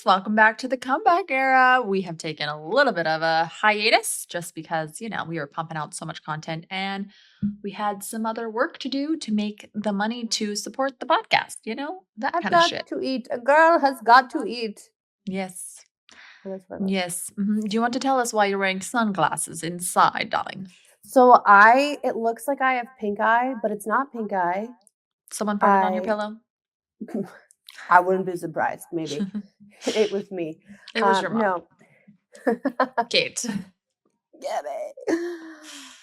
Welcome back to the comeback era. We have taken a little bit of a hiatus just because, we were pumping out so much content and we had some other work to do to make the money to support the podcast, that I've kind of got shit. to eat. A girl has got to eat. Yes. That's what it is. Yes. Do you want to tell us why you're wearing sunglasses inside, darling? So it looks like I have pink eye, but it's not pink eye. Someone farted on your pillow? I wouldn't be surprised. Maybe it was me. It was your mom. No. Kate. Get it.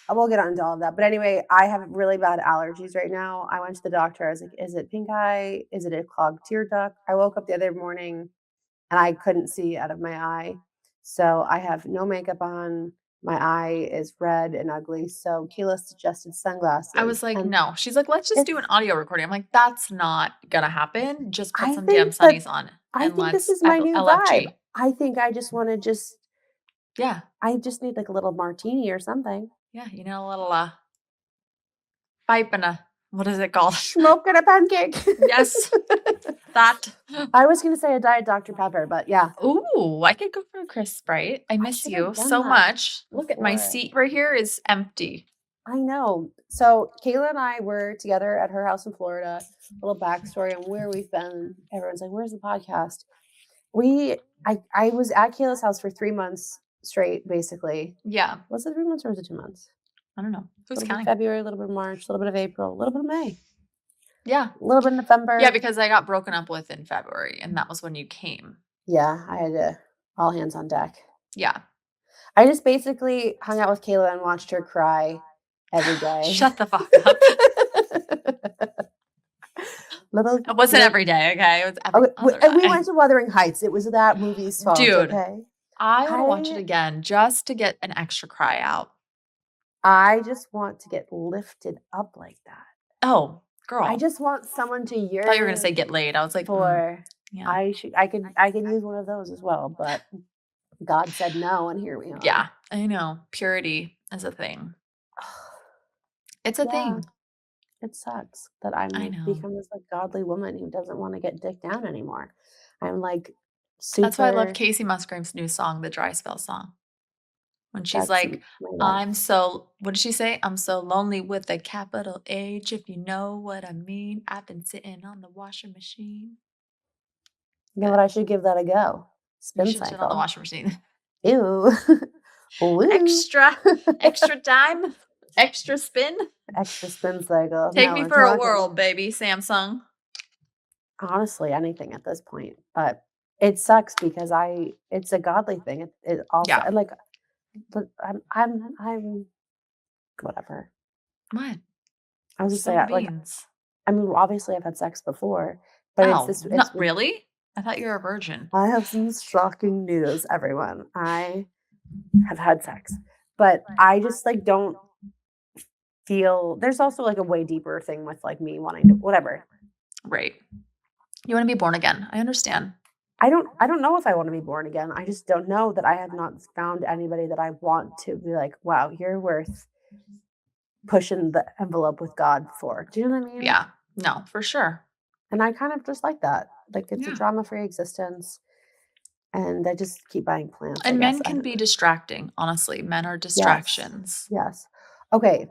I won't get into all of that. But anyway, I have really bad allergies right now. I went to the doctor. I was like, is it pink eye? Is it a clogged tear duct? I woke up the other morning and I couldn't see out of my eye. So I have no makeup on. My eye is red and ugly. So Kayla suggested sunglasses. I was like, and no. She's like, let's just do an audio recording. I'm like, that's not gonna happen. Just put I some damn think that sunnies on I and think this let's is my new vibe. LFG. I think I just want to Yeah. I just need like a little martini or something. Yeah. A little pipe and a, what is it called? Smoke and a pancake. Yes. That. I was gonna say a Diet Dr. Pepper, but yeah. Ooh, I could go for a crisp Sprite. I miss should have you done so that much. Look at my before. seat right here is empty. I know. So Kayla and I were together at her house in Florida. A little backstory on where we've been. Everyone's like, "Where's the podcast?" I was at Kayla's house for 3 months straight, basically. Yeah. Was it 3 months or was it 2 months? I don't know. Who's A little bit counting? of February, a little bit of March, a little bit of April, a little bit of May, Yeah. a little bit of November. Yeah, because I got broken up with in February and that was when you came. Yeah, I had to all hands on deck. Yeah. I just basically hung out with Kayla and watched her cry every day. Shut the fuck up. It wasn't every day, okay? It was every other day. We went to Wuthering Heights. It was that movie's fault, Dude, okay? I want to watch it again just to get an extra cry out. I just want to get lifted up like that. Oh, girl. I just want someone to yearn. I thought you were gonna say get laid. I was like, yeah. I could use one of those as well, but God said no, and here we are. Yeah, I know. Purity is a thing. It's a thing. It sucks that I'm become this like godly woman who doesn't want to get dicked down anymore. I'm like super. That's why I love Casey Musgrave's new song, the Dry Spell song. When she's like, what did she say? I'm so lonely with a capital H, if you know what I mean. I've been sitting on the washing machine. You know what? I should give that a go. Spin cycle. Sit on the washing machine. Ew. Extra time. Extra spin. Extra spin cycle. Take me for a whirl, baby, Samsung. Honestly, anything at this point. But it sucks because it's a godly thing. It also like, but I'm whatever. What? I was just saying, like, I mean, obviously I've had sex before, but it's not really. I thought you were a virgin. I have some shocking news, everyone. I have had sex, but I just like don't feel. There's also like a way deeper thing with like me wanting to whatever. Right. You want to be born again. I understand. I don't know if I want to be born again. I just don't know that I have not found anybody that I want to be like, wow, you're worth pushing the envelope with God for. Do you know what I mean? Yeah. No, for sure. And I kind of just like that. Like it's a drama-free existence. And I just keep buying plants. And men can be distracting, honestly. Men are distractions. Yes. Okay.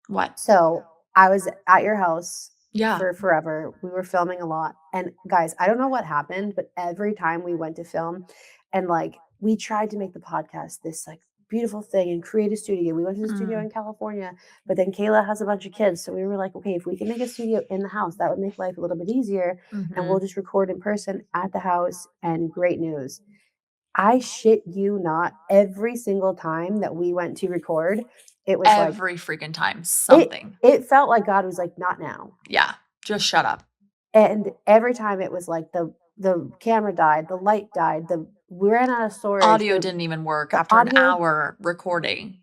What? So I was at your house Yeah. for forever. We were filming a lot. And guys, I don't know what happened, but every time we went to film and like we tried to make the podcast this like beautiful thing and create a studio. We went to the studio in California, but then Kayla has a bunch of kids. So we were like, okay, if we can make a studio in the house, that would make life a little bit easier. And we'll just record in person at the house and great news. I shit you not, every single time that we went to record, it was every freaking time something. It felt like God was like, not now. Yeah, just shut up. And every time it was like the camera died, the light died, we ran out of storage. Audio didn't even work after an hour recording.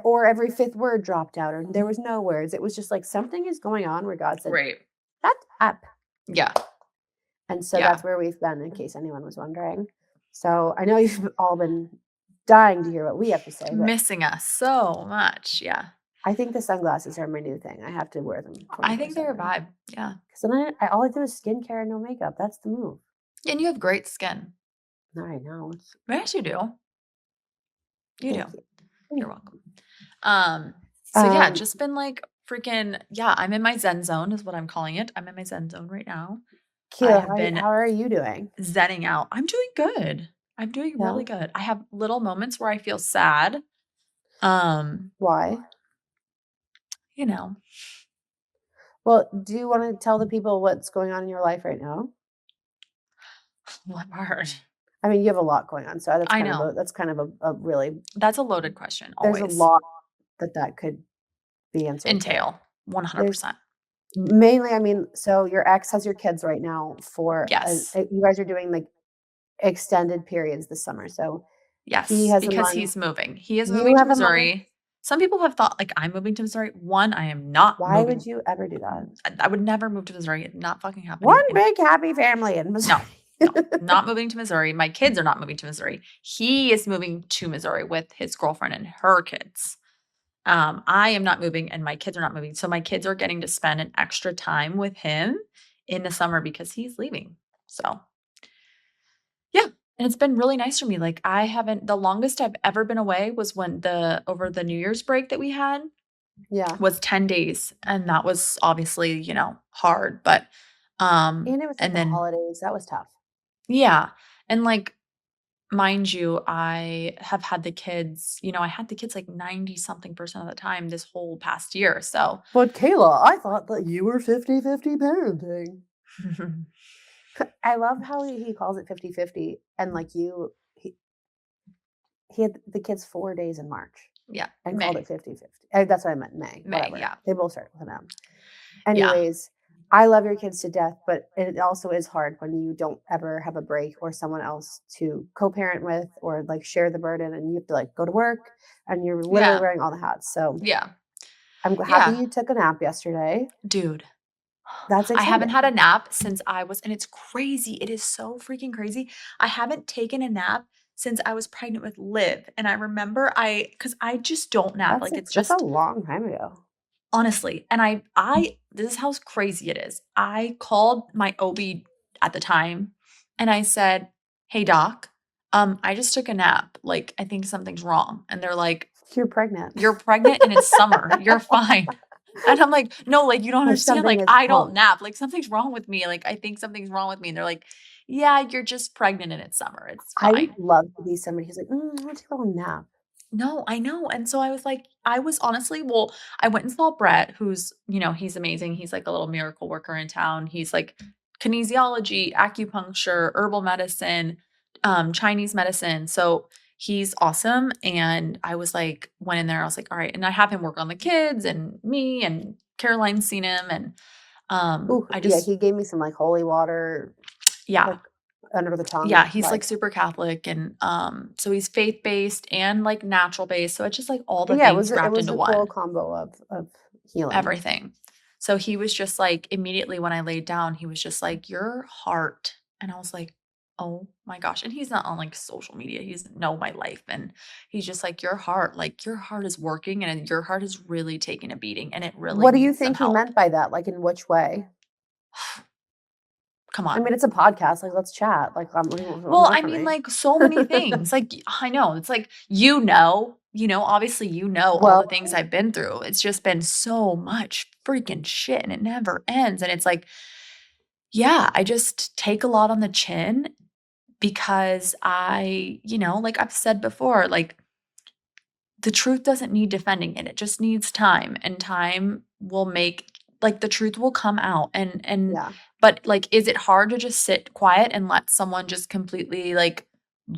Or every fifth word dropped out, or there was no words. It was just like something is going on where God said, shut up. Yeah. And so that's where we've been, in case anyone was wondering. So I know you've all been dying to hear what we have to say. Missing us so much. Yeah. I think the sunglasses are my new thing. I have to wear them. I think they're a vibe. Yeah. Because then all I do is skincare and no makeup. That's the move. And you have great skin. I know. It's Yes, you do. You do. thank you. You're Thank welcome. you. So yeah, Um, just been like freaking yeah, I'm in my zen zone is what I'm calling it. I'm in my zen zone right now. I Kayla, have been how are you doing? zenning out. I'm doing good. I'm doing Yeah? really good. I have little moments where I feel sad. Um, Why? you know, Well, do you wanna tell the people what's going on in your life right now? what part? I mean, you have a lot going on, so I know. that's kind of a really That's a loaded question there's a always. lot that could be answered to. Entail There's 100%. mainly, I mean, so your ex has your kids right now for Yes. you guys are doing, like, extended periods this summer, so he Yes, has a because month, he's moving. He is you moving to have a month. Missouri. Some people have thought like I'm moving to Missouri. One, I am not Why would moving. you ever do that? I would never move to Missouri. Not fucking happening. One big happy family in No, Missouri. no, not moving to Missouri. My kids are not moving to Missouri. He is moving to Missouri with his girlfriend and her kids. I am not moving and my kids are not moving. So my kids are getting to spend an extra time with him in the summer because he's leaving. So yeah. And it's been really nice for me. Like I haven't the longest I've ever been away was when the over the New Year's break that we had Yeah, was 10 days. And that was obviously, hard. But and it was, like, and the then holidays, that was tough. yeah. And like mind you, I have had the kids, I had the kids like 90 something percent of the time this whole past year. So, But Kayla, I thought that you were 50-50 parenting. I love how he calls it 50-50, and, like, he had the kids 4 days in March yeah, and called May, it 50-50. That's what I meant, May, May, whatever. yeah, They both start with an M. yeah, Anyways, I love your kids to death, but it also is hard when you don't ever have a break or someone else to co-parent with or, like, share the burden, and you have to, like, go to work, and you're literally yeah, wearing all the hats, so yeah, I'm happy yeah, you took a nap yesterday. dude. That's I haven't had a exciting. nap since and it's crazy. It is so freaking crazy. I haven't taken a nap since I was pregnant with Liv. And I remember because I just don't nap. Like it's That's a just long time ago. honestly, and this is how crazy it is. I called my OB at the time and I said, "Hey doc, I just took a nap. Like I think something's wrong." And they're like, You're pregnant. "You're pregnant and it's summer. You're fine." And I'm like, "No, like you don't Or understand. something Like is I don't wrong. nap. Like something's wrong with me. Like I think something's wrong with me." And they're like, "Yeah, you're just pregnant and it's summer. It's I would fine." love to be somebody who's like, I wanna take a little nap." No, I know, and so I was like I was honestly well, I went and saw Brett, who's, he's amazing, he's like a little miracle worker in town, he's like kinesiology, acupuncture, herbal medicine, Chinese medicine, so he's awesome, and I was like went in there, I was like, "Alright," and I have him work on the kids and me, and Caroline's seen him, and, Ooh, I yeah, just he gave me some, like, holy water, yeah. like, under the Yeah, tongue, he's, like, like super Catholic and, so he's faith-based and, like, natural-based, so it's just, like, all the yeah, things it wrapped was into a cool one, combo of healing. everything. So he was just, like immediately when I laid down, he was just like, "Your heart," and I was like, "Oh my gosh," and he's not on, like, social media, he's know my life, and he's just like, your heart is working, and your heart is really taking a beating, and it really What do you needs some think he help." meant by that? Like, in which way? Come I on. mean, it's a podcast, like, let's chat, like, what do you Well, want I from mean, me? like, so many things, like, I know, it's like, obviously, all Well, the things I've been through. It's just been so much freaking shit, and it never ends, and it's like, yeah, I just take a lot on the chin because like I've said before, like, the truth doesn't need defending it just needs time, and time will make like, the truth will come out, and yeah, but, like, is it hard to just sit quiet and let someone just completely, like,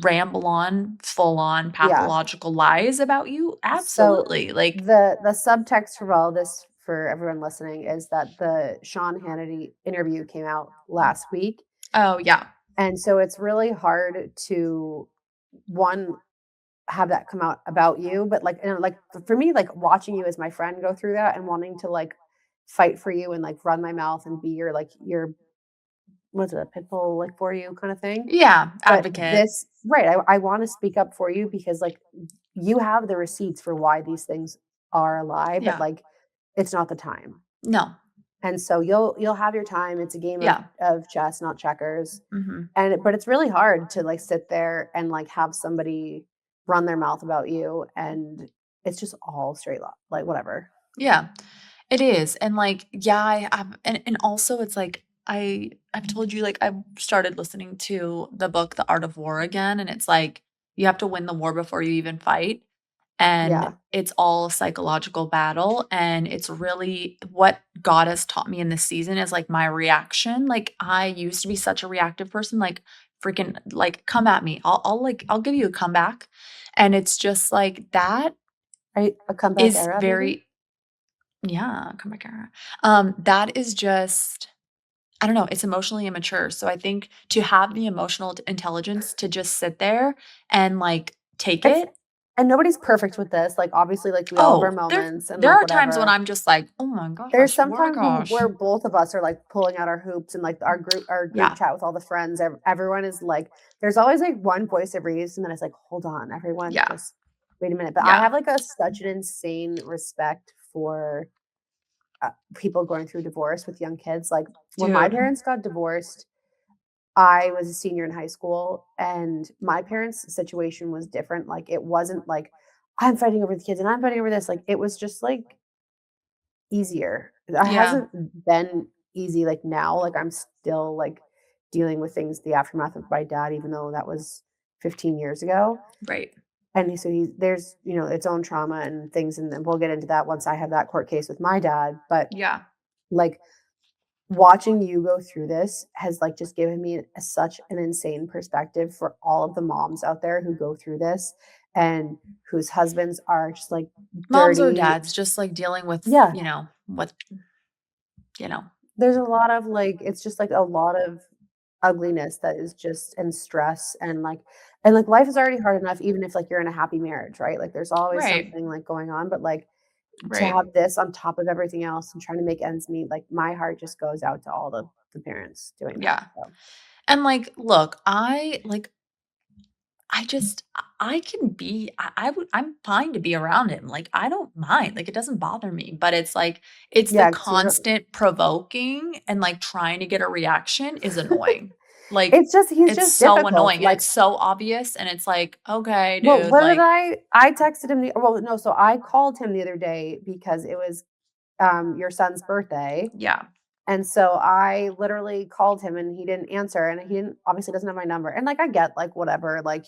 ramble on full on yeah. pathological lies about you? So, Absolutely, like the subtext for all this, for everyone listening, is that the Sean Hannity interview came out last week, oh, yeah. and so it's really hard to, one, have that come out about you, but, like, like, for me, like, watching you as my friend go through that and wanting to, like, fight for you and, like, run my mouth and be your, like, your what's it, a pit bull, like, for you kinda thing, Yeah, but advocate. this right, I wanna speak up for you because, like, you have the receipts for why these things are a lie, but, Yeah. like, it's not the time, No. And so you'll have your time. It's a game Yeah. of chess, not checkers. Mhm. But it's really hard to, like, sit there and, like, have somebody run their mouth about you, and it's just all straight up, like, whatever. Yeah. It is, and, like, yeah, and also it's like, I've told you, like, I've started listening to the book, The Art of War again, and it's like, you have to win the war before you even fight, and Yeah. it's all psychological battle, and it's really what God has taught me in this season is, like, my reaction, like, I used to be such a reactive person, like, freaking like, "Come at me, I'll give you a comeback," and it's just like, that Right? A comeback is era, maybe? very yeah, comeback era. That is just I don't know, it's emotionally immature, so I think to have the emotional intelligence to just sit there and, like, take It's it and nobody's perfect with this, like, obviously, like, we all have our oh, moments and, there like, are times when whatever. I'm just like, "Oh my There's gosh, oh my sometimes when gosh." where both of us are, like, pulling out our hoops and, like, our group Yeah, chat with all the friends, everyone is, like there's always, like, one voice of reason that is like, "Hold on, everyone, yeah, just wait a minute." But I yeah, have, like, such an insane respect for, people going through divorce with young kids, like, when my dude, parents got divorced, I was a senior in high school, and my parents' situation was different, like, it wasn't like, "I'm fighting over the kids, and I'm fighting over this," like, it was just, like, easier. It yeah, hasn't been easy, like, now, like, I'm still, like, dealing with things the aftermath of my dad, even though that was 15 years ago, right, and so he's there's, its own trauma and things, and then we'll get into that once I have that court case with my dad, but, yeah, like, watching you go through this has, like, just given me such an insane perspective for all of the moms out there who go through this and whose husbands are just, like, moms or dirty. dads just, like, dealing with, Yeah, what you know, there's a lot of, like it's just, like, a lot of ugliness that is just and stress and life is already hard enough even if, like, you're in a happy marriage, right? Like, there's always right, something, like, going on, but, like, to right, have this on top of everything else and trying to make ends meet, like, my heart just goes out to all the parents doing that, yeah, so and, like, look, I just I can be I'm fine to be around him, like, I don't mind, like, it doesn't bother me, but it's like, it's the yeah, 'cause you don't constant provoking and, like, trying to get a reaction is annoying. Like, it's just he's it's just so difficult, annoying and like it's so obvious and it's like, "Okay, well, dude," what did like I texted him the well, no, so I called him the other day because it was, your son's birthday. yeah, And so I literally called him and he didn't answer and he didn't obviously doesn't have my number. And like I get like whatever, like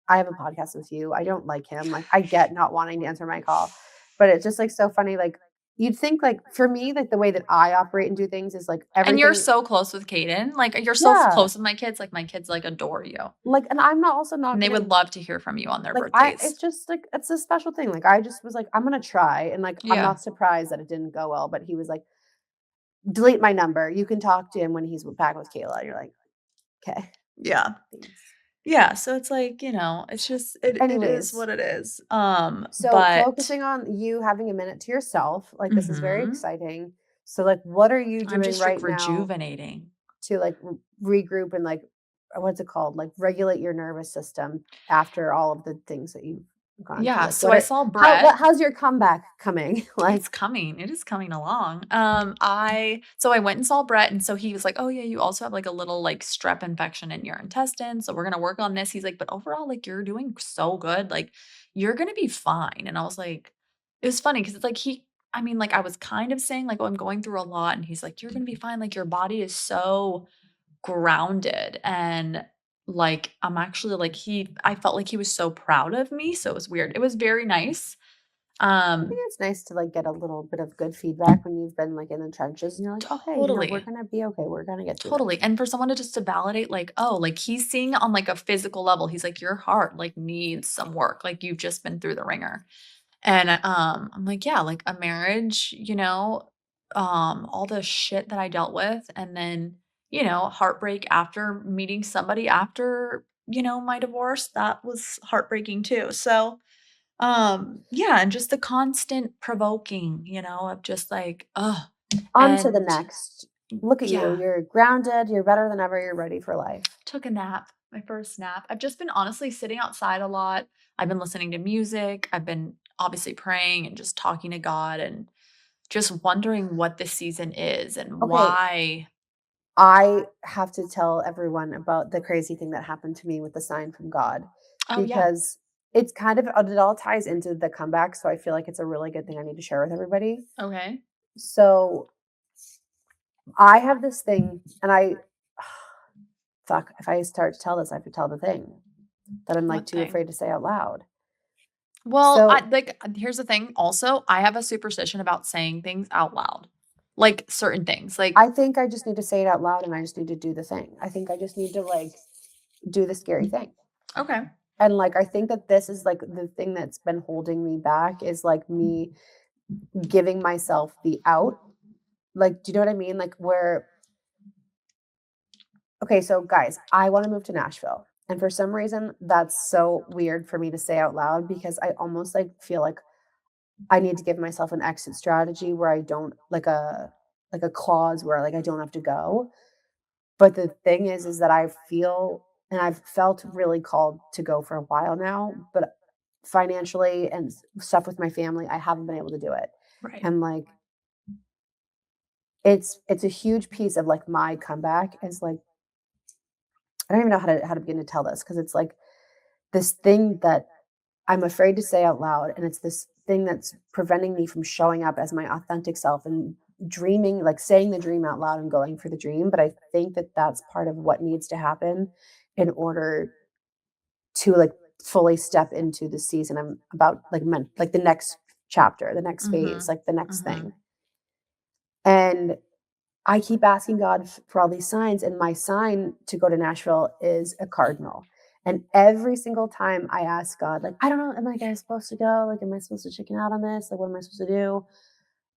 I have a podcast with you. I don't like him. Like I get not wanting to answer my call. But it's just like so funny. Like you'd think like for me, like the way that I operate and do things is like and you're everything. so close with Caden, like, you're so Yeah. close with my kids, like, adore you, Like and I'm not also and not they would gonna love to hear from you on their like I birthdays. it's just like it's a special thing. Like I just was like, I'm gonna try. And like I'm Yeah, not surprised that it didn't go well, but he was like, delete my number. You can talk to him when he's back with Kayla. You're like, okay, yeah. thanks. Yeah, so it's like, it's just it is Anyways, what it is. so But focusing on you having a minute to yourself, like, this is very mhm, exciting. So, like, what are you I'm doing just, like, right now rejuvenating. to, like, regroup and, like, what's it called? Like, regulate your nervous system after all of the things that you've gone through? Yeah, Like, so I saw Brett. how's your comeback coming? It's Like coming. It is coming along. I went and saw Brett, and so he was like, "Oh yeah, you also have like a little like strep infection in your intestine, so we're gonna work on this." He's like, "But overall, like you're doing so good. Like you're gonna be fine." And I was like, it was funny because it's like I mean, like I was kind of saying like, "Oh, I'm going through a lot," and he's like, "You're gonna be fine. Like your body is so grounded." And like I'm actually like I felt like he was so proud of me, so it was weird. It was very nice. I think Um, it's nice to, like, get a little bit of good feedback when you've been, like, in the trenches and you're like, "Okay, we're totally. gonna be okay. We're gonna get through Totally, this." and for someone to just to validate, like, oh, like, he's seeing it on, like, a physical level. He's like, "Your heart, like, needs some work, like, you've just been through the ringer." And, I'm like, "Yeah, like, a marriage, all the shit that I dealt with, and then, heartbreak after meeting somebody after, my divorce, that was heartbreaking too." So, yeah, and just the constant provoking, of just like, oh, On to the and next. Look at you. yeah. You're grounded, you're better than ever, you're ready for life. Took a nap, my first nap. I've just been honestly sitting outside a lot. I've been listening to music. I've been obviously praying and just talking to God. And just wondering what this season is and Okay, why. I have to tell everyone about the crazy thing that happened to me with the sign from God Oh, yeah. because it's kind of it all ties into the comeback, so I feel like it's a really good thing I need to share with everybody. Okay. So, I have this thing and I fuck, if I start to tell this, I have to tell the thing that I'm, like, What too thing? afraid to say out loud. Well, I So, like, here's the thing also, I have a superstition about saying things out loud. Like, certain things, like I think I just need to say it out loud and I just need to do the thing. I think I just need to, like, do the scary thing. okay. And, like, I think that this is, like, the thing that's been holding me back is, like, me giving myself the out. Like, do you know what I mean? Like, where okay, so guys, I wanna move to Nashville, and for some reason, that's so weird for me to say out loud because I almost, like, feel like I need to give myself an exit strategy where I don't like a clause where, like, I don't have to go. But the thing is that I feel and I've felt really called to go for a while now, but financially and stuff with my family, I haven't been able to do it. Right. And, like, it's a huge piece of, like, my comeback is, like I don't even know how to begin to tell this because it's, like, this thing that I'm afraid to say out loud, and it's this thing that's preventing me from showing up as my authentic self and dreaming, like, saying the dream out loud and going for the dream, but I think that that's part of what needs to happen in order to, like, fully step into the season I'm about, like, like, the next chapter, the next phase, Mhm. like, the next Mhm. thing. And I keep asking God for all these signs, and my sign to go to Nashville is a cardinal. And every single time I ask God, like, I don't know, am I guys supposed to go? Like, am I supposed to chicken out on this? Like, what am I supposed to do?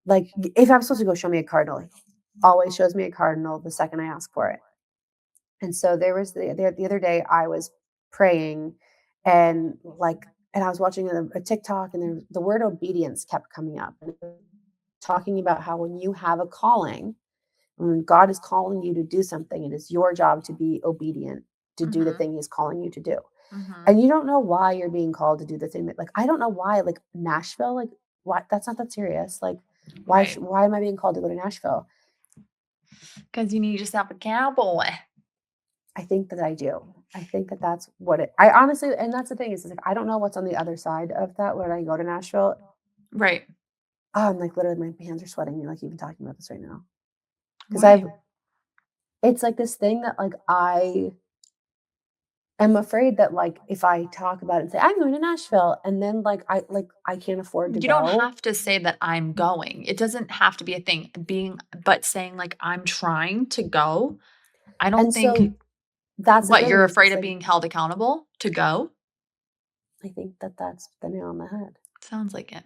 Like, if I'm supposed to go, show me a cardinal. He always shows me a cardinal the second I ask for it. And so there was the other day I was praying and like, and I was watching a TikTok and the word obedience kept coming up. And it was talking about how when you have a calling, when God is calling you to do something, it is your job to be obedient, to do the Mhm. thing He's calling you to do. Mhm. And you don't know why you're being called to do the thing that, like, I don't know why, like Nashville, like, what? That's not that serious. Like, Right. why am I being called to go to Nashville? Because you need yourself a cowboy. I think that I do. I think that that's what it. I honestly, and that's the thing is, like, I don't know what's on the other side of that when I go to Nashville. Right. Oh, I'm like literally, my hands are sweating. Like even talking about this right now because Why? I've. It's like this thing that like I'm afraid that, like, if I talk about it and say, "I'm going to Nashville," and then, I can't afford to You don't go, have to say that I'm going. It doesn't have to be a thing. But saying, like, "I'm trying to go," I don't and think. so that's the What, thing you're is afraid it's of like, being held accountable to go? I think that that's the nail on the head. Sounds like it.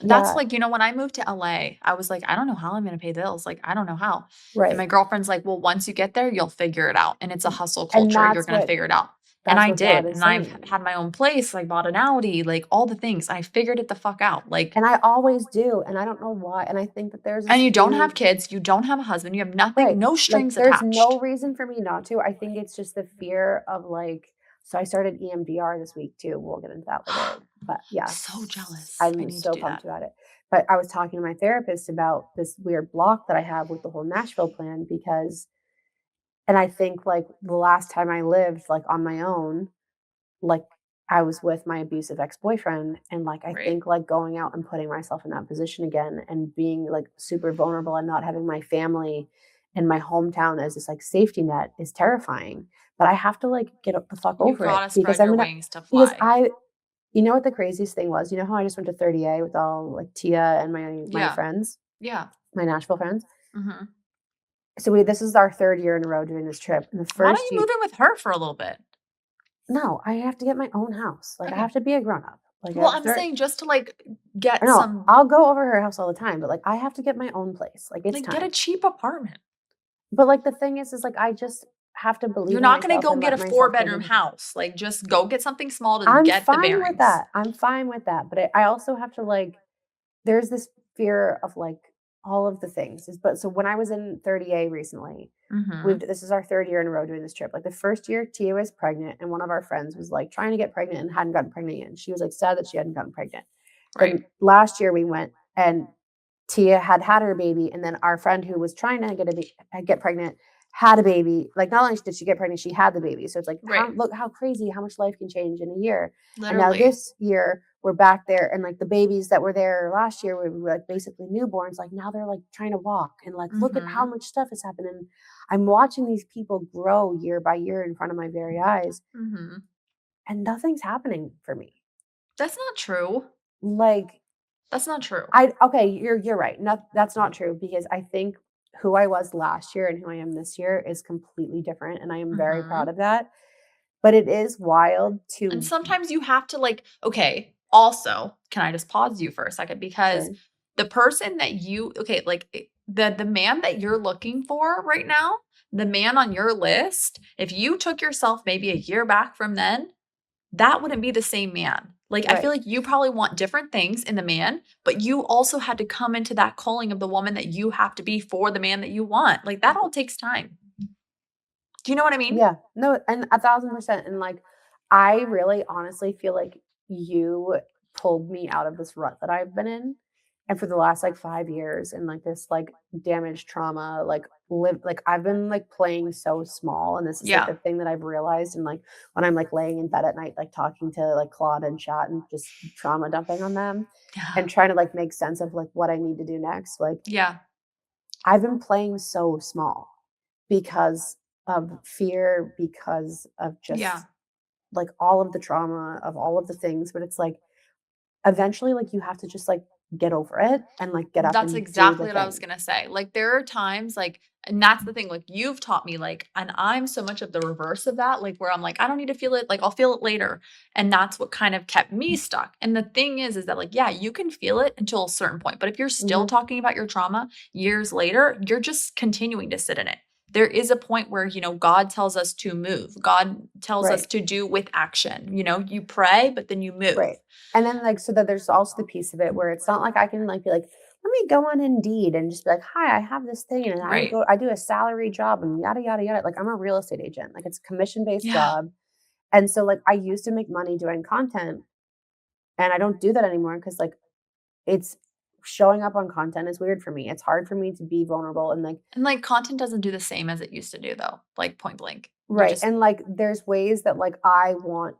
That's Yeah, like, when I moved to LA, I was like, "I don't know how I'm gonna pay bills." Like, I don't know how. And right, my girlfriend's like, "Well, once you get there, you'll figure it out, and it's a hustle and culture. You're gonna figure it out." And that's I what God did, is and I've saying, had my own place, I bought an Audi, like, all the things. I figured it the fuck out, like. and I always do, and I don't know why, and I think that there's And this you don't have fear. kids, you don't have a husband, you have nothing, Right. no Like, strings there's no attached. reason for me not to. I think it's just the fear of, like so I started EMDR this week too. We'll get into that later. But So yes, jealous. I I'm need to so do pumped that. about it. But I was talking to my therapist about this weird block that I have with the whole Nashville plan because and I think like the last time I lived like on my own, like, I was with my abusive ex-boyfriend, and, like, I Right. think, like, going out and putting myself in that position again and being, like, super vulnerable and not having my family and my hometown as this, like, safety net is terrifying, but I have to, like, get the fuck You over it gotta spread your wings to because fly. you know what the craziest thing was? You know how I just went to 30A with all, like, Tia and my Yeah. friends, Yeah. my Nashville friends? Mhm. So we this is our 3rd year in a row doing this trip, and the Why don't first you year. move in with her for a little bit? No, I have to get my own house, like, I Okay. have to be a grown up, like, I Well, have to I'm start saying just to, like, get no, some, I'll go over her house all the time, but, like, I have to get my own place, like, it's like, get a time. cheap apartment. But, like, the thing is, like, I just have to You're believe in not gonna myself go and get let a myself go do four-bedroom the thing. house, like, just go get something small to I'm get the fine with bearings. that, I'm fine with that, but I also have to, like there's this fear of, like, all of the things, but so when I was in 30A recently, Mhm. this is our 3rd year in a row doing this trip, like, the 1st year, Tia was pregnant, and one of our friends was, like, trying to get pregnant and hadn't gotten pregnant yet, and she was, like, sad that she hadn't gotten pregnant. Right. Then last year we went, and Tia had her baby, and then our friend who was trying to get pregnant had a baby. Like, not only did she get pregnant, she had the baby. So it's like, Right. look how crazy, how much life can change in a year. And now Literally. this year, we're back there, and like the babies that were there last year were like basically newborns. Like now they're like trying to walk, and like look at how Mhm. much stuff has happened. And I'm watching these people grow year by year in front of my very eyes, Mhm. and nothing's happening for me. That's not true. Like That's not true. I okay, you're right. No, that's not true because I think who I was last year and who I am this year is completely different, and I am very proud Mhm. of that. But it is wild And to sometimes you have to like okay, also, can I just pause you for a second because sure, the person that you okay, like the man that you're looking for right now, the man on your list, if you took yourself maybe a year back from then, that wouldn't be the same man. Like I feel right. like you probably want different things in the man, but you also had to come into that calling of the woman that you have to be for the man that you want. Like that all takes time. Do you know what I mean? Yeah, no, and 1,000%, and, like, I really honestly feel like you pulled me out of this rut that I've been in, and for the last, like, 5 years and, like, this, like, damage trauma, I've been, like, playing so small, and this is, like, Yeah. the thing that I've realized and, like, when I'm, like, laying in bed at night, like, talking to, like, Claude and Chat and just trauma dumping on them Yeah. and trying to, like, make sense of, like, what I need to do next, like, Yeah. I've been playing so small because of fear, because of Yeah. just, like, all of the trauma of all of the things, but it's like, eventually, like, you have to just, like, get over it and, like, get up That's and do the exactly what I was thing. gonna say. Like, there are times, like and that's the thing, like, you've taught me, like and I'm so much of the reverse of that, like, where I'm like, "I don't need to feel it, like, I'll feel it later." And that's what kind of kept me stuck. And the thing is that, like, yeah, you can feel it until a certain point, but if you're still Mhm. talking about your trauma years later, you're just continuing to sit in it. There is a point where, God tells us to move. God tells us Right, to do with action, you pray, but then you move. right. And then, like, so that there's also the piece of it where it's not like I can, like, be like, "Let me go on Indeed and just be like, 'Hi, I have this thing, and Right. I do a salary job and yada, yada, yada.'" Like, I'm a real estate agent, like, it's a commission-based Yeah. job, and so, like, I used to make money doing content, and I don't do that anymore because like, it's showing up on content is weird for me. It's hard for me to be vulnerable and, like And, like, content doesn't do the same as it used to do, though, like, point blank. You right, just and, like, there's ways that, like, I want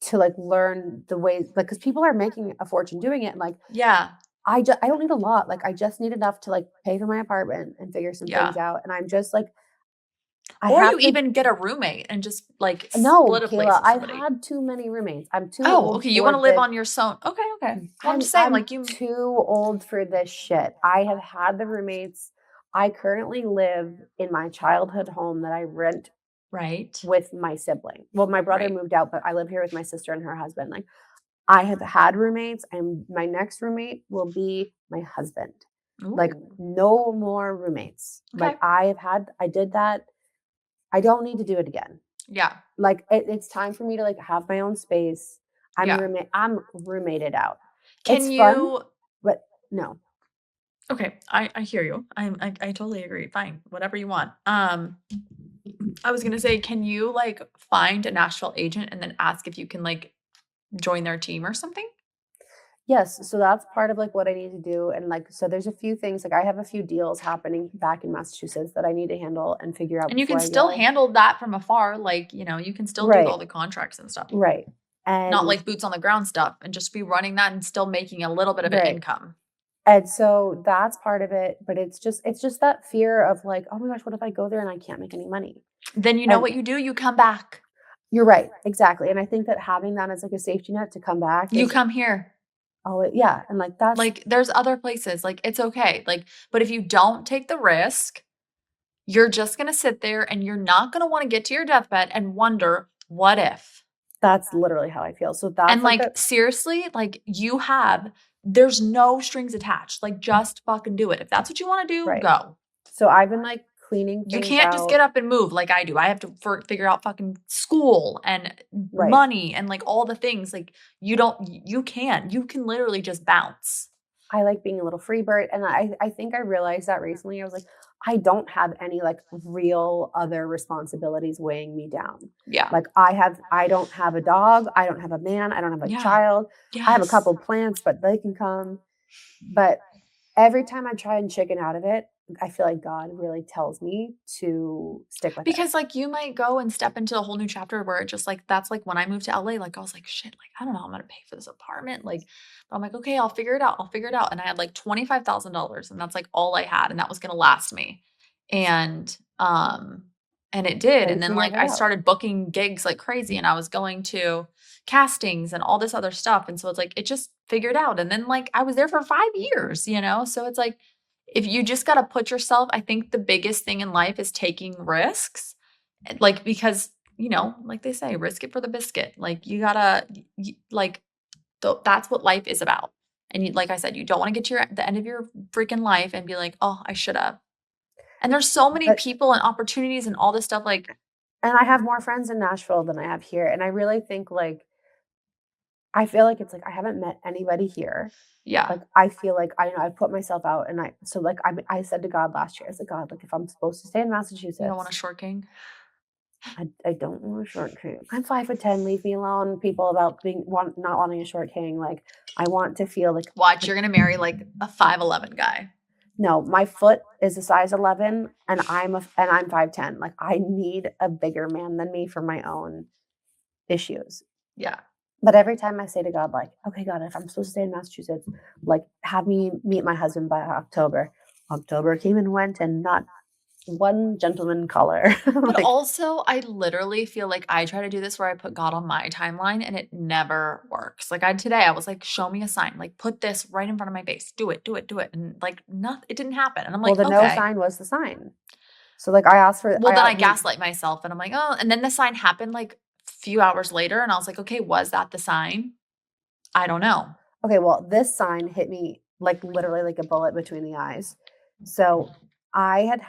to, like, learn the ways like, because people are making a fortune doing it, and, like, yeah, I don't need a lot, like, I just need enough to, like, pay for my apartment and figure some things yeah. out, and I'm just, like I Or you have to even get a roommate and just, like, no, split a place Kayla, with I've somebody. had too many roommates. I'm too Oh, old okay, you for wanna live this. on your own. Okay, okay. Well, I'm just saying, I'm like, you too old for this shit. I have had the roommates. I currently live in my childhood home that I rent right, with my sibling. Well, my brother right. moved out, but I live here with my sister and her husband. Like, I have had roommates, and my next roommate will be my husband. Like, Ooh, no more roommates. okay. I did that. I don't need to do it again. Yeah, Like, it's time for me to, like, have my own space. yeah. I'm roommated out. Can It's fun, you but no. okay, I hear you. I totally agree. Fine, whatever you want. I was gonna say, can you, like, find a Nashville agent and then ask if you can, like, join their team or something? Yes, so that's part of, like, what I need to do, and, like, so there's a few things, like, I have a few deals happening back in Massachusetts that I need to handle and figure out And you before can I still go. handle that from afar, like, you can still do Right, all the contracts and stuff. right, Not and like boots on the ground stuff and just be running that and still making a little bit of an right, income. and so that's part of it, but it's just that fear of, like, "Oh my gosh, what if I go there and I can't make any money?" Then you know And what you do? You come back. you're right, exactly, and I think that having that as, like, a safety net to come back You is come here. yeah, and, like, that's Like, there's other places, like, it's okay, like, but if you don't take the risk, you're just gonna sit there and you're not gonna wanna get to your deathbed and wonder, "What if?" that's literally how I feel, so And, that's, like, like, the seriously, like, there's no strings attached, like, just fucking do it. If that's what you wanna do, right. go. So I've been, like, cleaning You things can't just get out up and move like I do. I have to figure out fucking school and right. money and, like, all the things, like, you don't you can literally just bounce. I like being a little free bird, and I think I realized that recently. I was like, I don't have any, like, real other responsibilities weighing me down. Yeah. Like, I don't have a dog, I don't have a man, I don't have a Yeah. child. I have a Yes. couple plants, but they can come. But every time I try and chicken out of it, I feel like God really tells me to stick with it. Because, like, you might go and step into a whole new chapter where it just, like that's, like, when I moved to LA, like, I was like, "Shit, like, I don't know how I'm gonna pay for this apartment," like, but I'm like, "Okay, I'll figure it out, I'll figure it out," and I had, like, $25,000, and that's, like, all I had, and that was gonna last me, and, and it did, So you and then, like, figured it I out. started booking gigs like crazy, and I was going to castings and all this other stuff, and so it's like, it just figured out, and then, like, I was there for 5 years, you know? So it's like, if you just gotta put yourself I think the biggest thing in life is taking risks, like, because, like they say, "Risk it for the biscuit." Like, you gotta like, that's what life is about, and like I said, you don't wanna get to the end of your freaking life and be like, "Oh, I shoulda." And there's so many But people and opportunities and all this stuff, like and I have more friends in Nashville than I have here, and I really think, like I feel like it's like I haven't met anybody here. yeah, Like, I feel like I know I put myself out and I said to God last year, I said, "God, like, if I'm supposed to stay in you don't want a Massachusetts, short king? I don't want a short king. I'm 5'10", leave me alone, people about not wanting a short king, like, I want to feel Watch, like you're gonna marry, like, a 5'11" guy. no, my foot is a size 11 and I'm 5'10". Like, I need a bigger man than me for my own issues. Yeah. But every time I say to God, like, "Okay, God, if I'm supposed to stay in Massachusetts, like, have me meet my husband by October." October came and went, and not one gentleman caller. But Like, also, I literally feel like I try to do this where I put God on my timeline and it never works. Like I was like, show me a sign. Like put this right in front of my face. Do it, do it, do it. And like nothing, it didn't happen. And I'm well, like, the no okay. sign was the sign. So, like, I asked for Well, I then a I gaslight myself and I'm like, oh, and then the sign happened like a few hours later. And I was like, okay, was that the sign? I don't know. okay, well, this sign hit me, like, literally like a bullet between the eyes. So, I had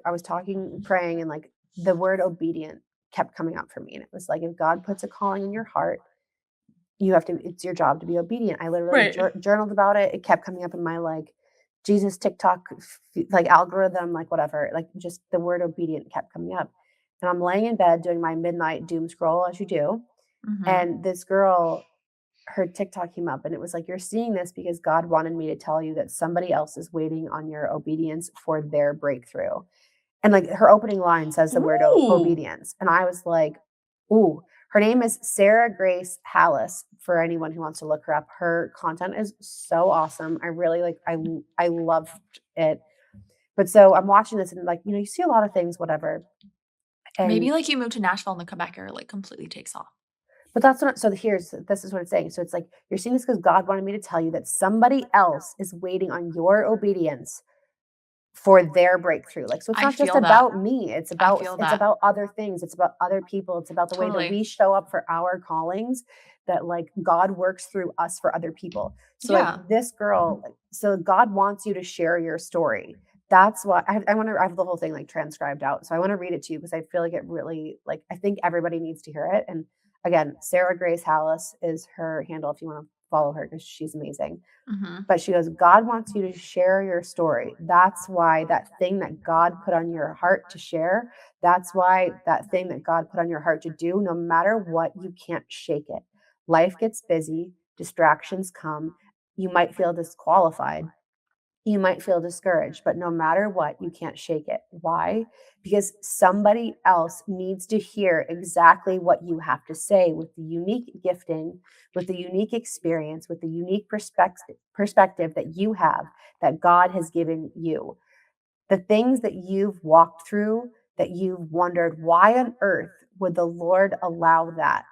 I was talking, praying, and, like, the word obedient kept coming up for me, and it was like, if God puts a calling in your heart, you have to it's your job to be obedient. I literally Right. journaled about it. It kept coming up in my, like, Jesus TikTok, like, algorithm, like, whatever, like, just the word obedient kept coming up. And I'm laying in bed doing my midnight doom scroll as you do, Hmm. and this girl, her TikTok came up and it was like, "You're seeing this because God wanted me to tell you that somebody else is waiting on your obedience for their breakthrough." And, like, her opening line says the word Ooh. obedience, and I was like, "Ooh." Her name is Sarah Grace Hallis, for anyone who wants to look her up. Her content is so awesome. I really I loved it. But so I'm watching this and, like, you see a lot of things, whatever, and Maybe like you move to Nashville and the comeback era like completely takes off. but that's not so here's this is what it's saying. So it's like, "You're seeing this because God wanted me to tell you that somebody else is waiting on your obedience for their breakthrough." Like, so it's I not just feel that. about me, I feel it's that. about other things, it's about other people, it's about the way that Totally. we show up for our callings, that, like, God works through us for other people. So, like, Yeah. this girl, like, so God wants you to share your story. That's why I have the whole thing, like, transcribed out. So I wanna read it to you because I feel like it really, like, I think everybody needs to hear it. And again, Sarah Grace Hallis is her handle if you wanna follow her because she's amazing. Mhm. But she goes, God wants you to share your story. That's why that thing that God put on your heart to share, that's why that thing that God put on your heart to do, no matter what, you can't shake it. Life gets busy, distractions come. You might feel disqualified, you might feel discouraged, but no matter what, you can't shake it. Why? Because somebody else needs to hear exactly what you have to say with the unique gifting, with the unique experience, with the unique perspective that you have, that God has given you. The things that you've walked through, that you've wondered, why on earth would the Lord allow that,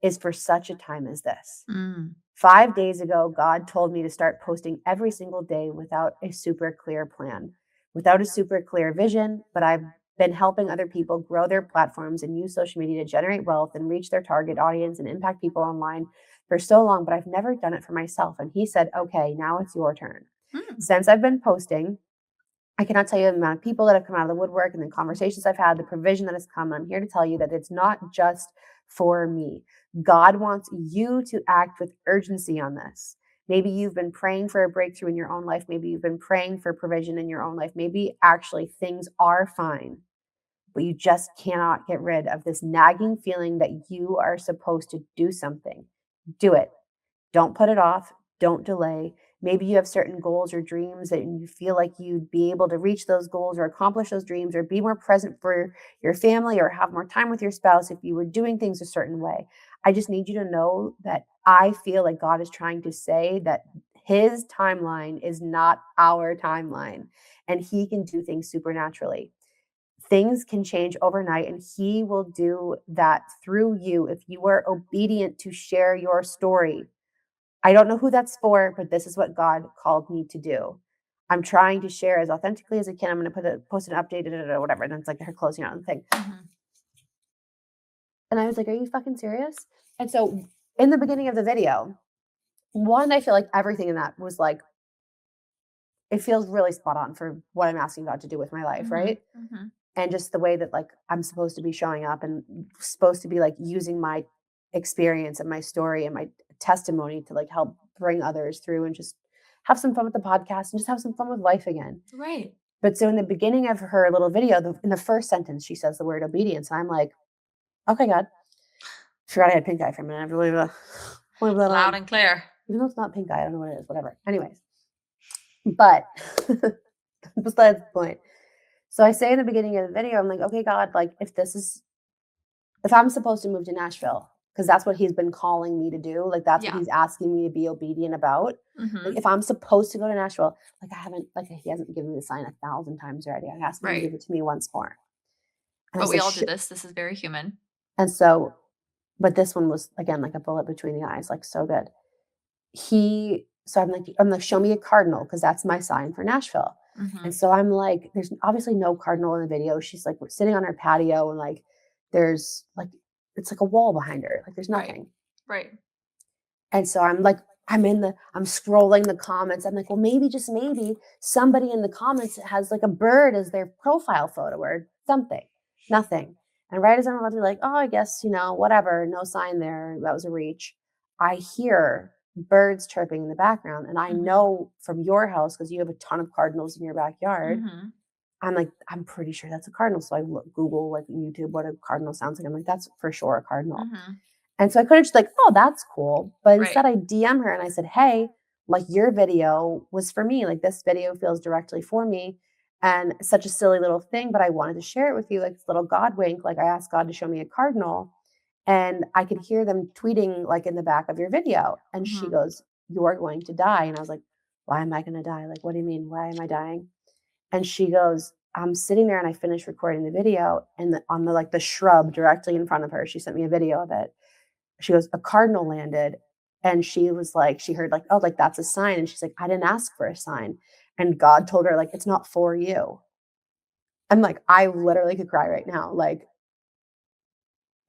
is for such a time as this. Mm. 5 days ago, God told me to start posting every single day without a super clear plan, without a super clear vision. But I've been helping other people grow their platforms and use social media to generate wealth and reach their target audience and impact people online for so long, but I've never done it for myself. And he said, okay, now it's your turn. Mm. Since I've been posting, I cannot tell you the amount of people that have come out of the woodwork and the conversations I've had, the provision that has come. I'm here to tell you that it's not just for me. God wants you to act with urgency on this. Maybe you've been praying for a breakthrough in your own life. Maybe you've been praying for provision in your own life. Maybe actually things are fine, but you just cannot get rid of this nagging feeling that you are supposed to do something. Do it. Don't put it off. Don't delay. maybe you have certain goals or dreams that you feel like you'd be able to reach those goals or accomplish those dreams or be more present for your family or have more time with your spouse if you were doing things a certain way. I just need you to know that I feel like God is trying to say that his timeline is not our timeline and he can do things supernaturally. Things can change overnight, and he will do that through you if you are obedient to share your story. I don't know who that's for, but this is what God called me to do. I'm trying to share as authentically as I can. I'm going to post an update, or whatever. And it's like her closing out on the thing. Mhm. And I was like, "Are you fucking serious?" And so, in the beginning of the video, one, I feel like everything in that was like, it feels really spot on for what I'm asking God to do with my life, right? Mhm. Mhm. And just the way that like I'm supposed to be showing up and supposed to be like using my experience and my story and my testimony to like help bring others through and just have some fun with the podcast and just have some fun with life again. Right. But so in the beginning of her little video, in the first sentence, she says the word obedience. And I'm like, okay, God, forgot I had pink eye for a minute. I have to leave that Loud on. and clear. Even though it's not pink eye, I don't know what it is, whatever. Anyways, but besides the point. So I say in the beginning of the video, I'm like, okay, God, like if I'm supposed to move to Nashville, because that's what he's been calling me to do, like that's what Yeah. he's asking me to be obedient about. Like Mhm. if I'm supposed to go to Nashville, like I haven't, like he hasn't given me the sign 1,000 times already. I asked him to Right. give it to me once more. And I But we said, all do this. This is very human. and so, but this one was again like a bullet between the eyes, like so good. So I'm like, show me a cardinal because that's my sign for Nashville. And Mhm. so I'm like, there's obviously no cardinal in the video. She's like, we're sitting on her patio and like, there's like, it's like a wall behind her. Like there's Right. nothing. Right. And so I'm scrolling the comments. I'm like, well, maybe, just maybe somebody in the comments has like a bird as their profile photo or something. Nothing. And right as I'm about to be like, oh, I guess, whatever, no sign there. That was a reach. I hear birds chirping in the background. And I Mhm. know from your house, because you have a ton of cardinals in your backyard, Mhm. I'm like, I'm pretty sure that's a cardinal. So I Google, like YouTube, what a cardinal sounds like. I'm like, that's for sure a cardinal. Mhm. And so I could have just like, oh, that's cool. But Right. instead I DM her and I said, hey, like your video was for me. Like this video feels directly for me. And it's such a silly little thing, but I wanted to share it with you, like this little God wink. Like I asked God to show me a cardinal. And I could hear them tweeting like in the back of your video. And she Mhm. goes, you're going to die. And I was like, why am I going to die? Like, what do you mean? Why am I dying? And she goes, I'm sitting there and I finished recording the video and on the like the shrub directly in front of her, she sent me a video of it. She goes, a cardinal landed. And she was like, she heard like, oh, like that's a sign. And she's like, I didn't ask for a sign. And God told her, like, it's not for you. I'm like, I literally could cry right now. Like,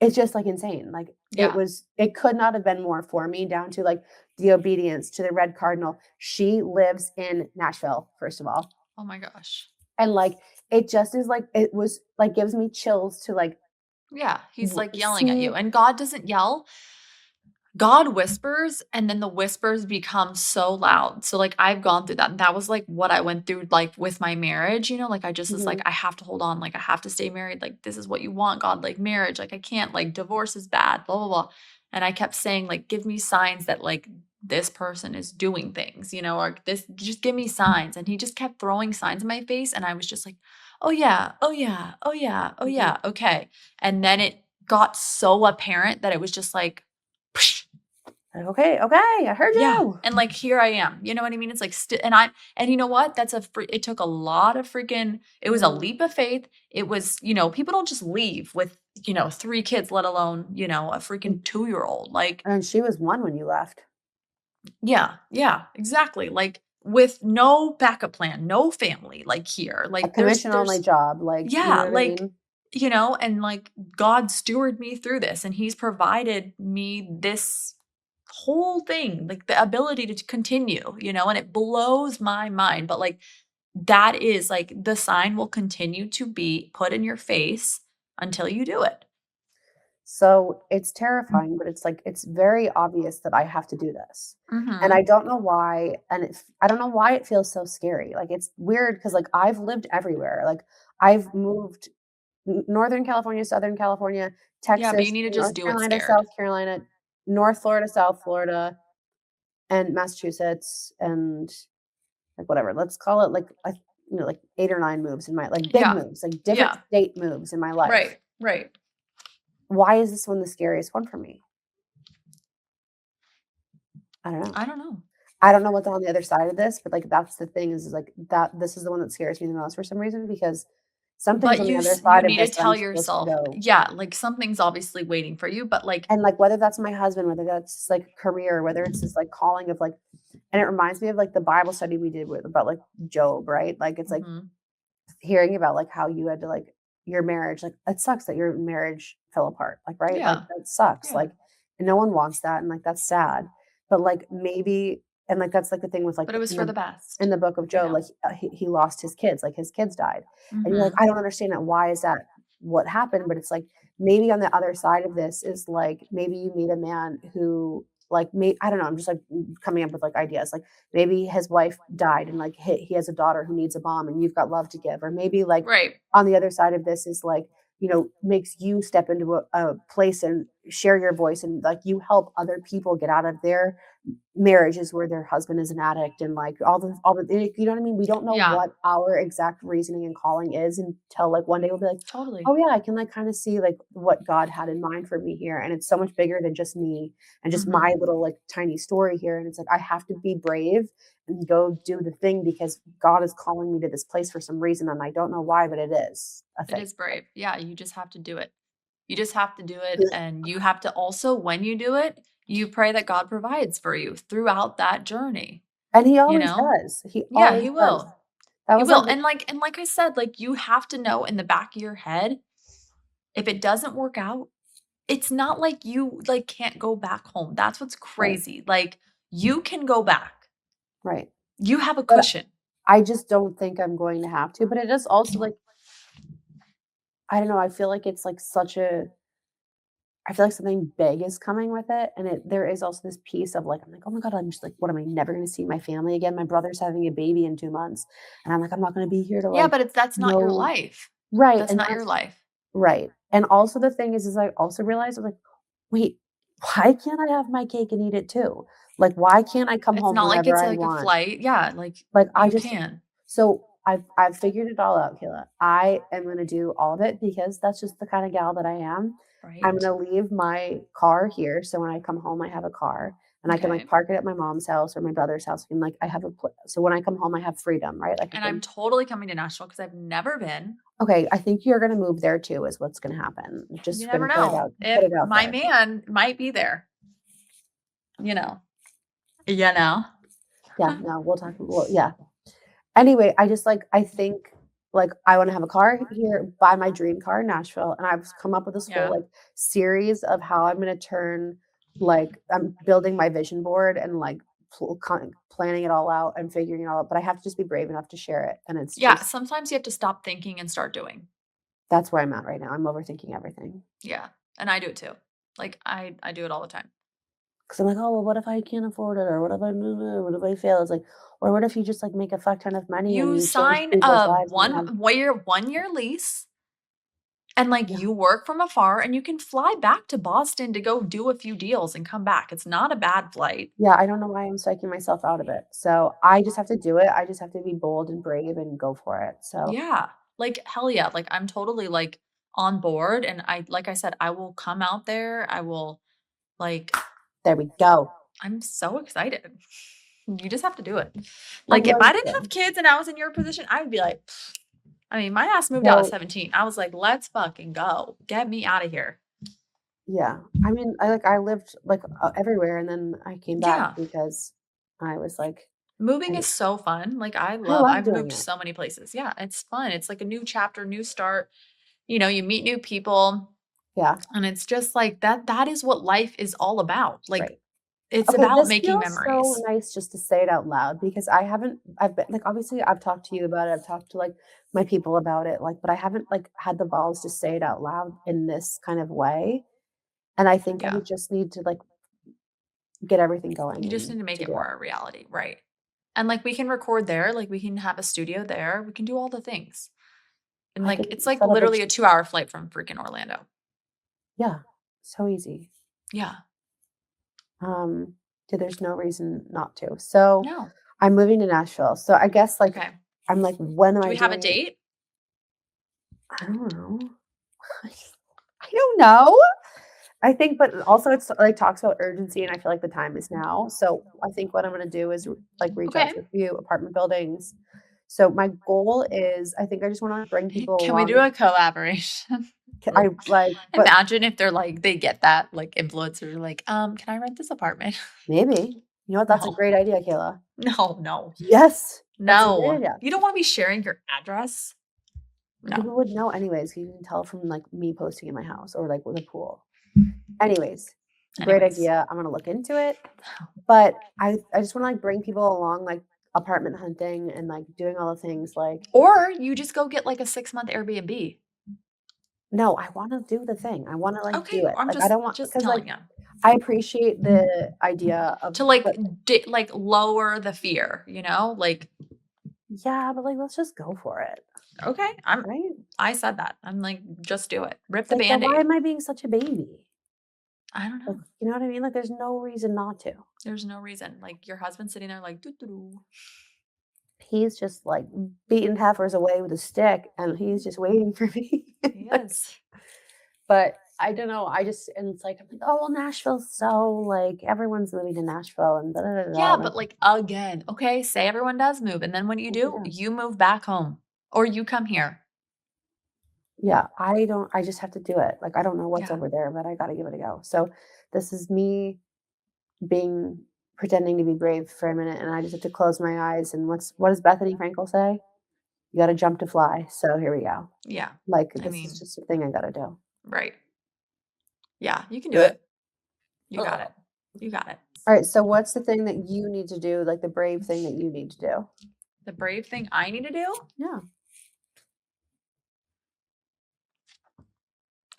it's just like insane. Like, Yeah. it could not have been more for me, down to like the obedience to the red cardinal. She lives in Nashville, first of all. Oh my gosh. And like, it just is like, it was like, gives me chills to like Yeah. He's like yelling at you. see. And God doesn't yell. God whispers, and then the whispers become so loud. So, like, I've gone through that, and that was, like, what I went through, like, with my marriage, like, I just was like, Mhm. "I have to hold on, like, I have to stay married, like, this is what you want, God, like, marriage, like, I can't, like, divorce is bad, blah, blah, blah." And I kept saying, like, "Give me signs that, like, this person is doing things, or this just give me signs." And he just kept throwing signs in my face, and I was just like, "Oh, yeah. Oh, yeah. Oh, yeah. Oh, Mhm. yeah. Okay." And then it got so apparent that it was just like, Like, okay, okay, I heard yeah, you. and, like, here I am, you know what I mean? It's like and you know what? That's a free it took a lot of freaking it was a Mhm. leap of faith. It was people don't just leave with, 3 kids, let alone, a freaking Mm, 2-year-old, like and she was 1 when you left. yeah, yeah, exactly, like, with no backup plan, no family, like, here, A like, commission only there's job, like, you know yeah, what I like, mean? and, like, God stewarded me through this, and he's provided me this whole thing, like, the ability to continue, and it blows my mind, but, like, that is, like, the sign will continue to be put in your face until you do it. So, it's terrifying, but it's like, it's very obvious that I have to do this. And I Mhm. don't know why, and I don't know why it feels so scary. Like, it's weird because like, I've lived everywhere. Like, I've moved Northern California, Southern California, Yeah, but you Texas, need to North just do it Carolina, scared. South Carolina, North Florida, South Florida. and Massachusetts and, like, whatever, let's call it, like, like 8 or 9 moves in my like, big Yeah. moves, like, different Yeah. state moves in my life. Right. Right. Why is this one the scariest one for me? I don't know. I don't know. I don't know what's on the other side of this, but, like, that's the thing is, like, that this is the one that scares me the most for some reason because something's But on the other you side of need to this that tell I'm supposed to yourself, go. yeah, like, something's obviously waiting for you, but, like And, like, whether that's my husband, whether that's, like, career, whether it's this, like, calling of, like and it reminds me of, like, the Bible study we did with about, like, Job, right? Like, it's, like, mhm. hearing about, like, how you had to, like your marriage, like, it sucks that your marriage fell apart, like, right? Like, Yeah. that sucks, Yeah. like, and no one wants that, and, like, that's sad. But, like, maybe and, like, that's, like, the thing with, like, But it was for the in best, the book of you Job, know? like, he lost his kids, like, his kids died. And you're like, Mhm. "I don't understand that. Why is that what happened?" But it's like, maybe on the other side of this is, like, maybe you meet a man who, like, I don't know, I'm just, like, coming up with, like, ideas, like, maybe his wife died and, like, he has a daughter who needs a mom and you've got love to give, or maybe, like, Right. on the other side of this is, like, makes you step into a place and share your voice and, like, you help other people get out of their marriages where their husband is an addict and, like, all the you know what I mean? We don't know Yeah. what our exact reasoning and calling is until, like, one day we'll be like, "Oh, Totally. yeah, I can, like, kinda see, like, what God had in mind for me here, and it's so much bigger than just me and just Mhm. my little, like, tiny story here," and it's like, I have to be brave and go do the thing because God is calling me to this place for some reason, and I don't know why, but it is a It thing. is brave. Yeah, you just have to do it. You just have to do it, and you have to also, when you do it, you pray that God provides for you throughout that journey, And he you always know? does, he Yeah, always he does. will. That He was, like will, and like I said, like, you have to know in the back of your head, if it doesn't work out, it's not like you, like, can't go back home. That's what's right, crazy. Like, you can go back. right. You have a But cushion. I just don't think I'm going to have to, but it is also, like I don't know, I feel like it's, like, such a I feel like something big is coming with it, and there is also this piece of, like, I'm like, "Oh my god, I'm just like, what am I never gonna see my family again? My brother's having a baby in 2 months." And I'm like, "I'm not gonna be here to, Yeah, like, but that's not your know." life. Right, That's and not your that's life. right. And also the thing is I also realized, I'm like, "Wait, why can't I have my cake and eat it too? Like, why can't I come It's home not like whenever it's I like a want?" flight. Yeah, like, Like, I you just can, so I've figured it all out, Kayla. I am gonna do all of it because that's just the kinda gal that I am. I'm right? gonna leave my car here, so when I come home, I have a car, and I can, like, Okay. park it at my mom's house or my brother's house, and, like, I have a pla so when I come home, I have freedom, right? Like, I And I'm can totally coming to Nashville because 'cause I've never been. okay, I think you're gonna move there too is what's gonna happen. You Just never gonna know. put If it out my there. man might be there, you know? You know? Yeah, no, yeah. Anyway, I just, like I think, like, I wanna have a car here, buy my dream car in Nashville, and I've come up with this whole, Yeah. like, series of how I'm gonna turn I'm building my vision board and, like, planning it all out and figuring it all out, but I have to just be brave enough to share it, and it's Yeah, just sometimes you have to stop thinking and start doing. that's where I'm at right now. I'm overthinking everything. Yeah, and I do it too. Like, I do it all the time. 'Cause I'm like, "Oh, well, what if I can't afford it? Or what if I what if I fail?" It's like or what if you just, like, make a fuck ton of money and You you change sign people's a lives and you have 1-year lease, and, like, yeah. you work from afar, and you can fly back to Boston to go do a few deals and come back. It's not a bad flight. Yeah, I don't know why I'm psyching myself out of it. So, I just have to do it. I just have to be bold and brave and go for it. So, Yeah. Like, hell yeah. Like, I'm totally, like, on board, and like I said, I will come out there. I will, like there we go. I'm so excited. You just have to do it. I'm Like, if going I didn't to. have kids and I was in your position, I would be like, I mean, my ass moved out at Well, 17. I was like, "Let's fucking go. Get me out of here." yeah. I mean, I lived, like, everywhere, and then I came back Yeah. because I was like Moving I is so fun. Like, I love I've doing moved it. so many places. Yeah, it's fun. It's like a new chapter, new start. You know, you meet new people, Yeah, and it's just like that is what life is all about. Like, right. it's Okay, about this making feels so memories. nice just to say it out loud because I've been like, obviously, I've talked to you about it, I've talked to, like, my people about it, like, but I haven't, like, had the balls to say it out loud in this kind of way, and I think I Yeah. would just need to, like, get everything going You just and need to make to it do it. more a reality, right? And, like, we can record there, like, we can have a studio there, we can do all the things. And, I like, could it's, like, set up a literally a 2-hour flight from freaking Orlando. yeah, so easy. Yeah. Um Dude, there's no reason not to. So, No. I'm moving to Nashville. So, I guess, like, Okay. I'm like, when am Do I we have a doing it? date? I don't know. I don't know. I think, but also it's like talks about urgency, and I feel like the time is now. So I think what I'm gonna do is like reach out Okay. to a few apartment buildings. So my goal is, I think I just want to bring people Can we do along. a collaboration? I like, but Imagine if they're like they get that, like, influencers are like, can I rent this apartment?" maybe you know what? That's a No. great idea, Kayla. No, no, Yes, that's a great no. idea. You don't wanna be sharing your address? But No. people would know anyways. You can tell from like me posting in my house or like with a pool. Anyways, great Anyways. idea. I'm gonna look into it. But I just wanna, like, bring people along, like, apartment hunting and, like, doing all the things, like Or you just go get, like, a 6-month Airbnb. no, I wanna do the thing. I wanna, like, do Okay, it. I'm Like, I don't want just because, like, telling you. I appreciate the idea of To, like, but like, lower the fear, you know? Like, yeah, but, like, let's just go for it, okay, right? I said that. I'm like, "Just do it. Rip It's the like, then why Band-Aid." am I being such a baby? I don't Like, know. you know what I mean? Like, there's no reason not to. There's no reason. Like, your husband's sitting there like, "Doo doo doo." He's just, like, beating heifers away with a stick, and he's just waiting for me. He Like is. but I don't know, I just and it's like, I'm like, "Oh, well, Nashville's so, like, everyone's moving to Nashville and da da da da," Yeah, I'm like, but, like, again, okay, say everyone does move, and then what do? "Yeah." You move back home, or you come here. Yeah, I just have to do it, like, I don't know what's Yeah. over there, but I gotta give it a go. So, this is me being pretending to be brave for a minute, and I just have to close my eyes, and what does Bethany Frankel say? "You gotta jump to fly," so here we go. Yeah. Like, I this is mean, just a thing I gotta do. right. Yeah, you can do Ugh. it. You got it. You got it. Alright, so what's the thing that you need to do, like, the brave thing that you need to do? The brave thing I need to do? Yeah.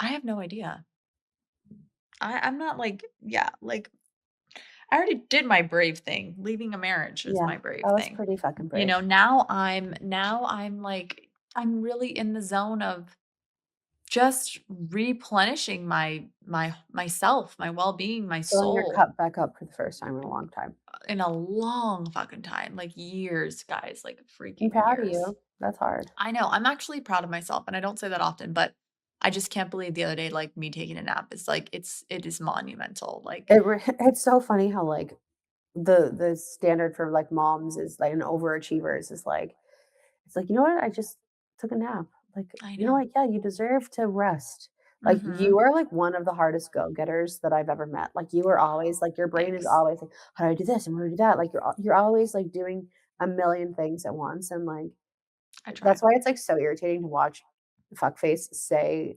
I have no idea. I'm not like, yeah, like I already did my brave thing. Leaving a marriage is Yeah, my brave that was thing. pretty fucking You brave. know, now I'm like I'm really in the zone of just replenishing myself, my well-being, my Filling your soul cup back up for the first time in a long time. in a long fucking time, like years, guys, like I'm freaking proud of years. you. That's hard. I know. I'm actually proud of myself, and I don't say that often, but I just can't believe the other day, like me taking a nap. It's like it is monumental. Like, It's so funny how, like, the standard for, like, moms is, like, and overachievers is, like it's like, "You know what? I just took a nap." Like, I "You know know. what? Yeah, you deserve to rest." Like, you Mhm. are, like, one of the hardest go-getters that I've ever met. Like, you are always like, your brain is Thanks. always like, "How do I do this, and what do I do that?" Like, you're always, like, doing a million things at once, and, like, I try. that's why it's, like, so irritating to watch fuckface say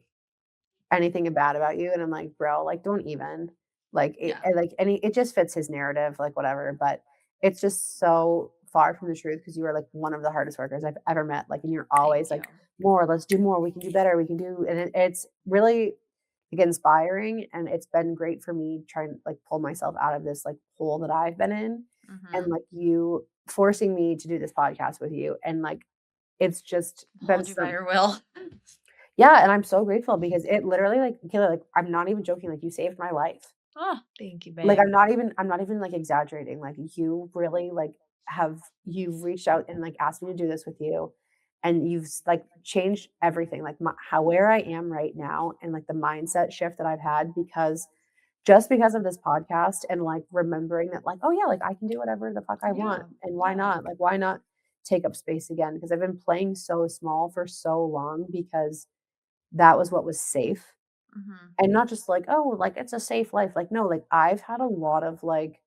anything bad about you, and I'm like, "Bro, like, don't even." Like, Yeah. it just fits his narrative, like, whatever, but it's just so far from the truth because you are, like, one of the hardest workers I've ever met, like, and you're always Thank like, you. "More, let's do more, we can do better, we can do" and it's really, like, inspiring, and it's been great for me trying to, like, pull myself out of this, like, hole that I've been in, and, Mhm. like, you forcing me to do this podcast with you, and, like, it's just been Hold you by some your will. yeah, and I'm so grateful because it literally, like, Kayla, like, I'm not even joking, like, you saved my life. Oh, thank you, Like, babe. I'm not even, like, exaggerating, like, you really, like, you've reached out and, like, asked me to do this with you, and like, changed everything, like, my how where I am right now and, like, the mindset shift that I've had because just because of this podcast and, like, remembering that, like, "Oh, yeah, like, I can do whatever the fuck I want, Yeah. and why Yeah. not? Like, why not take up space again?" Because I've been playing so small for so long because that was what was safe, Mhm. and not just like, "Oh, like, it's a safe life." Like, no, like, I've had a lot of, like,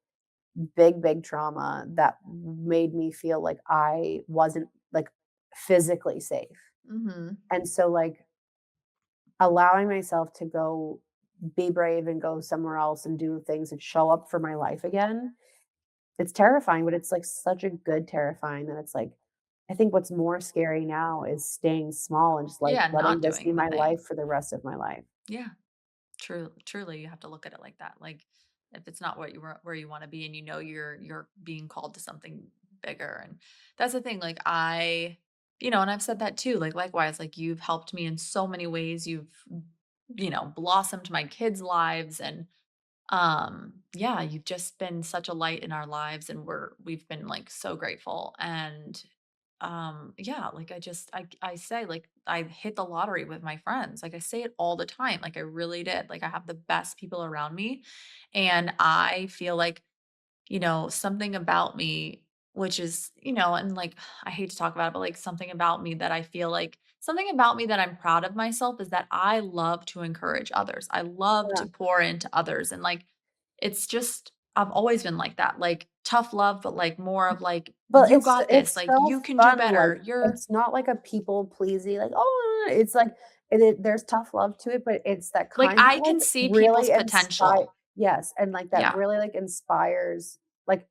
big trauma that made me feel like I wasn't, like, physically safe, Mhm. and so, like, allowing myself to go be brave and go somewhere else and do things and show up for my life again, it's terrifying, but it's, like, such a good terrifying that it's, like I think what's more scary now is staying small and just, like, Yeah, letting not this be doing the my thing. life for the rest of my life. Yeah. Truly, you have to look at it like that. Like, if it's not what you were where you want to be, and you know you're being called to something bigger, and that's the thing. Like and I've said that too. Like likewise, like you've helped me in so many ways. You've blossomed my kids' lives, and Yeah, you've just been such a light in our lives, and we've been like so grateful. And yeah, like I say, like, I hit the lottery with my friends. Like, I say it all the time, like I really did. Like, I have the best people around me, and I feel like, something about me, which is, and like, I hate to talk about it, but like, something about me that I feel like, something about me that I'm proud of myself is that I love to encourage others. I love Yeah. to pour into others. And like, it's just, I've always been like that, like tough love, but like more of like, But you got this, it's like, so you can do fun, like, better. You're it's not like a people pleasing, like, "Oh," it's like there's tough love to it, but it's that like, kind that, I like, can see really people's inspire. potential. Yes, and, like, that Yeah. really, like, inspires, like,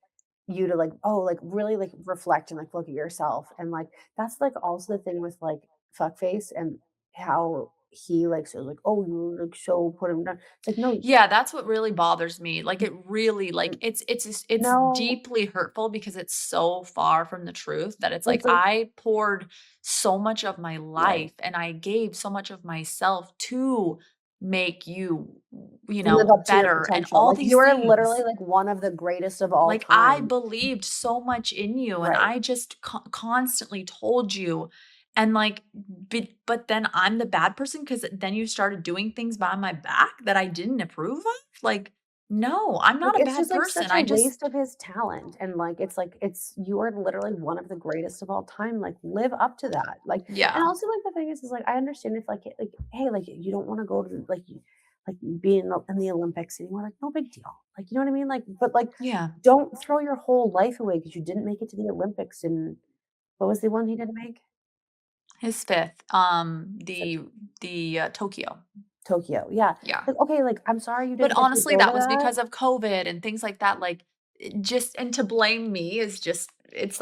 you to, like, oh, like, really, like, reflect and, like, look at yourself, and, like, that's, like, also the thing with, like, Fuckface and how he, like, says, like, "Oh, you, like, so put him down." It's like, "No, Yeah, that's what really bothers me. Like, it really, like, n it's no." deeply hurtful because it's so far from the truth that it's like It's like I poured so much of my right. life and I gave so much of myself to make you, Live up to your better and potential, all like, you these are literally, things. like, one of the greatest of all Like, I time. believed so much in you, and Right. I just constantly told you, and, like, but then I'm the bad person because then you started doing things behind my back that I didn't approve of? Like, no, I'm Like, not a it's bad just, like, person, such a I just waste of his talent, and, like, it's you are literally one of the greatest of all time, like, live up to that, like and yeah, also, like, the thing is, like, I understand if, like, hey, like, you don't wanna go to, like, you like, be in the Olympics anymore, like, no big deal, like, you know what I mean? Like, but, like, yeah, don't throw your whole life away because you didn't make it to the Olympics in what was the one he didn't make? his 5th, 6th. Tokyo, Tokyo, yeah. yeah. Like, okay, like, I'm sorry you But didn't get to honestly, go to that was that. because of COVID and things like that, like, it just and to blame me is just it's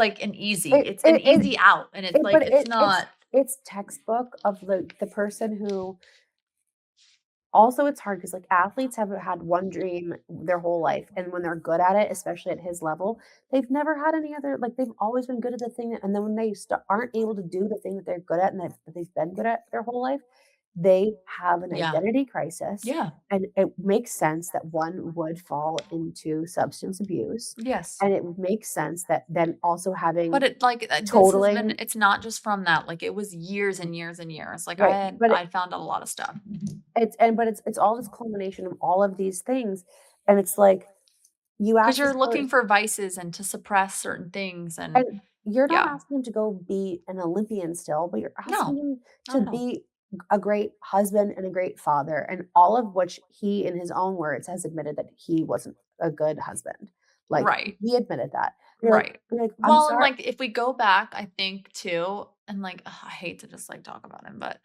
an It it easy out, and it's it like, but it's not. it's textbook of the person who also, it's hard because like, athletes have had one dream their whole life, and when they're good at it, especially at his level, they've never had any other like, they've always been good at the thing that and then when they aren't able to do the thing that they're good at and that they've been good at their whole life, they have an Yeah. identity crisis, Yeah. and it makes sense that one would fall into substance abuse, Yes. and it would make sense that then also But having it like, this has been totaling it's not just from that, like, it was years and years and years, like, right, but I found out a lot of stuff. it's all this culmination of all of these things, and it's like, you Because 'Cause ask you're this looking person for vices and to suppress certain things and and you're not yeah. asking him to go be an Olympian still, but you're asking No. him Not to at all. be a great husband and a great father, and all of which he, in his own words, has admitted that he wasn't a good husband. Like, Right. he admitted that. Right. You're like, "I'm Well, and, sorry." like, if we go back, I think too, and, like, I hate to just, like, talk about him, but,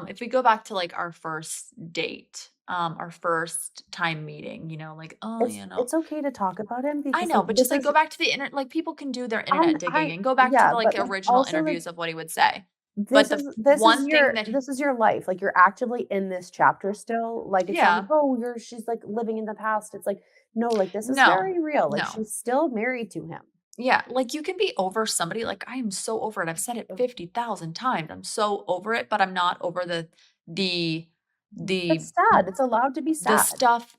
if we go back to, like, our first date, our first time meeting, like, "Oh, It's okay to talk about him I because, know, like, but just, this like, is go back to the internet, like, people can do their internet digging I'm and go back to yeah, the, like, but, like, original also, like, interviews of what he would say. But the one thing that this is your life, like, you're actively in this chapter still, like, it's not like, yeah. "Oh, you're she's, like, living in the past." It's like, no, like, this is No. very real, like, No. she's still married to him. Yeah, like, you can be over somebody, like, I am so over it, I've said it Ugh, 50,000 times, I'm so over it, but I'm not over the the it's sad, it's allowed to be the sad. stuff,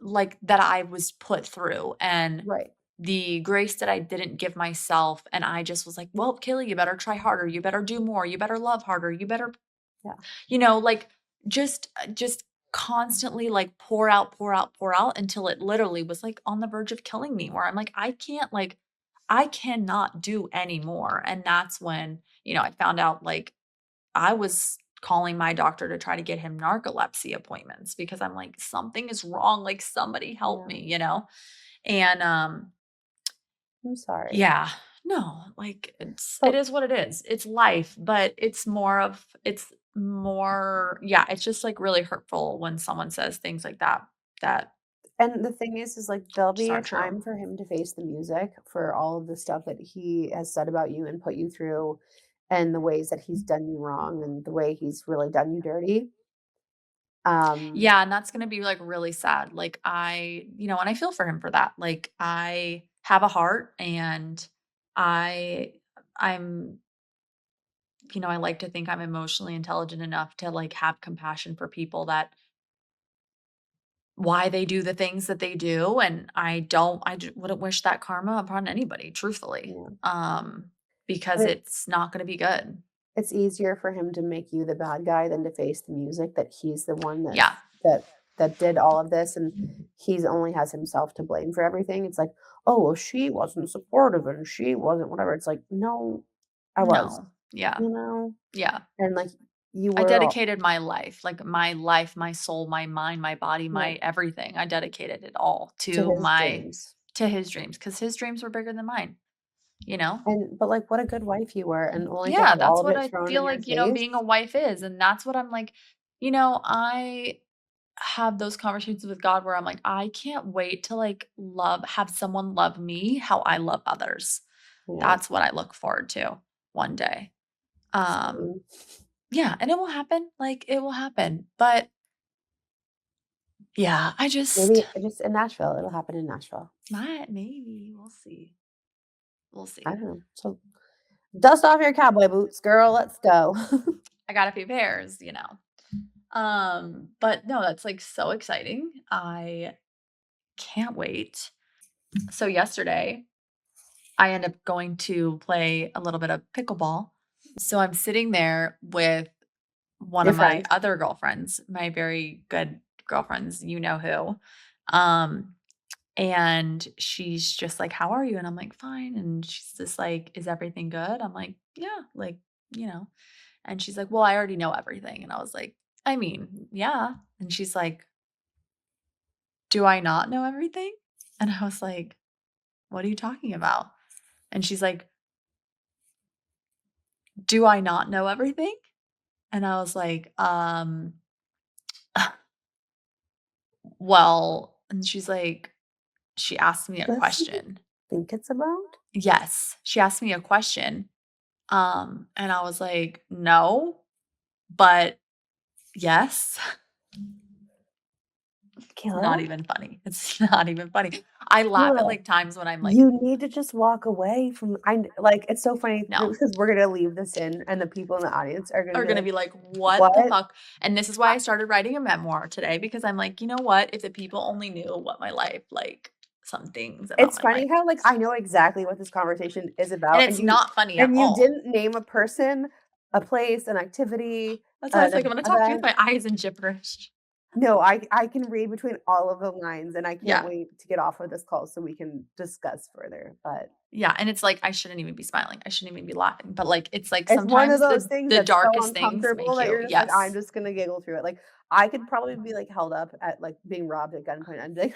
like, that I was put through and Right, the grace that I didn't give myself, and I just was like, "Well, Kayla, you better try harder, you better do more, you better love harder, you better," yeah, like, just constantly, like, pour out, pour out, pour out until it literally was, like, on the verge of killing me where I'm like, "I can't, like, I cannot do anymore," and that's when, I found out, like, I was calling my doctor to try to get him narcolepsy appointments because I'm like, "Something is wrong, like, somebody help yeah, me?" And, I'm sorry. yeah, no, like, it But is what it is. It's life, but it's more yeah, it's just, like, really hurtful when someone says things like that and the thing is, like, there'll just be a aren't true. time for him to face the music for all of the stuff that he has said about you and put you through, and the ways that he's done you wrong, and the way he's really done you dirty. Um Yeah, and that's gonna be, like, really sad. Like, and I feel for him for that. Like, I have a heart, and I I'm I like to think I'm emotionally intelligent enough to, like, have compassion for people that why they do the things that they do, and wouldn't wish that karma upon anybody, truthfully, Yeah. because But it's not gonna be good. it's easier for him to make you the bad guy than to face the music that he's the one Yeah. that that did all of this, and he's only has himself to blame for everything. It's like, "Oh, well, she wasn't supportive and she wasn't whatever." It's like, "No, I was," No. Yeah. you know? Yeah. And, like, you I were all dedicated my life, my soul, my mind, my body, yeah, my everything. I dedicated it all to his dreams. to his dreams because his dreams were bigger than mine, you know? And but, like, what a good wife you were, and only to Yeah, have all that's of what it I thrown feel in your like, face. being a wife is, and that's what I'm like, I have those conversations with God where I'm like, I can't wait to like have someone love me how I love others. Yeah, That's what I look forward to one day. Um, same. yeah, and it will happen. Like it will happen. But yeah, I just Maybe just in Nashville, it'll happen in Nashville. might maybe we'll see. We'll I see. don't know. So, dust off your cowboy boots, girl, let's go. I got a few pairs. But no, that's like so exciting. I can't wait. So yesterday I end up going to play a little bit of pickleball. So I'm sitting there with one Your of my friend. other girlfriends, my very good girlfriends, you know who. Um, and she's just like, "How are you?" And I'm like, "Fine." And she's just like, "Is everything good?" I'm like, "Yeah, like, you know." And she's like, "Well, I already know everything." And I was like, "I mean, yeah." And she's like, "Do I not know everything?" And I was like, "What are you talking about?" And she's like, "Do I not know everything?" And I was like, well, and she's like, she asked me a Does she question. think it's about? Yes, she asked me a question. And I was like, no, but yes. It's not Kayla? even funny. It's not even funny. I laugh at Kayla, like times when I'm like, you need to just walk away from like, it's so funny no, because we're gonna leave this in, and the people in the audience are gonna are be gonna like, be like, what the "What?" fuck? And this is why I started writing a memoir today because I'm like, you know what? If the people only knew what my life, like some things about It's my funny life. how, like, I know exactly what this conversation is And about, it's not funny at and you all. didn't name a person, a place, an activity, That's why I was like, an I'm gonna talk to you with event. my eyes and gibberish. No, I can read between all of the lines, and I can't Yeah. wait to get off of this call so we can discuss further, but Yeah, and it's like, I shouldn't even be smiling, I shouldn't even be laughing, but, like, it's like it's one of sometimes those things the that's so darkest things uncomfortable make that you you're just like, "I'm yes. just gonna giggle through it." Like, I could probably be, like, held up at, like, being robbed at gunpoint, I'd be like,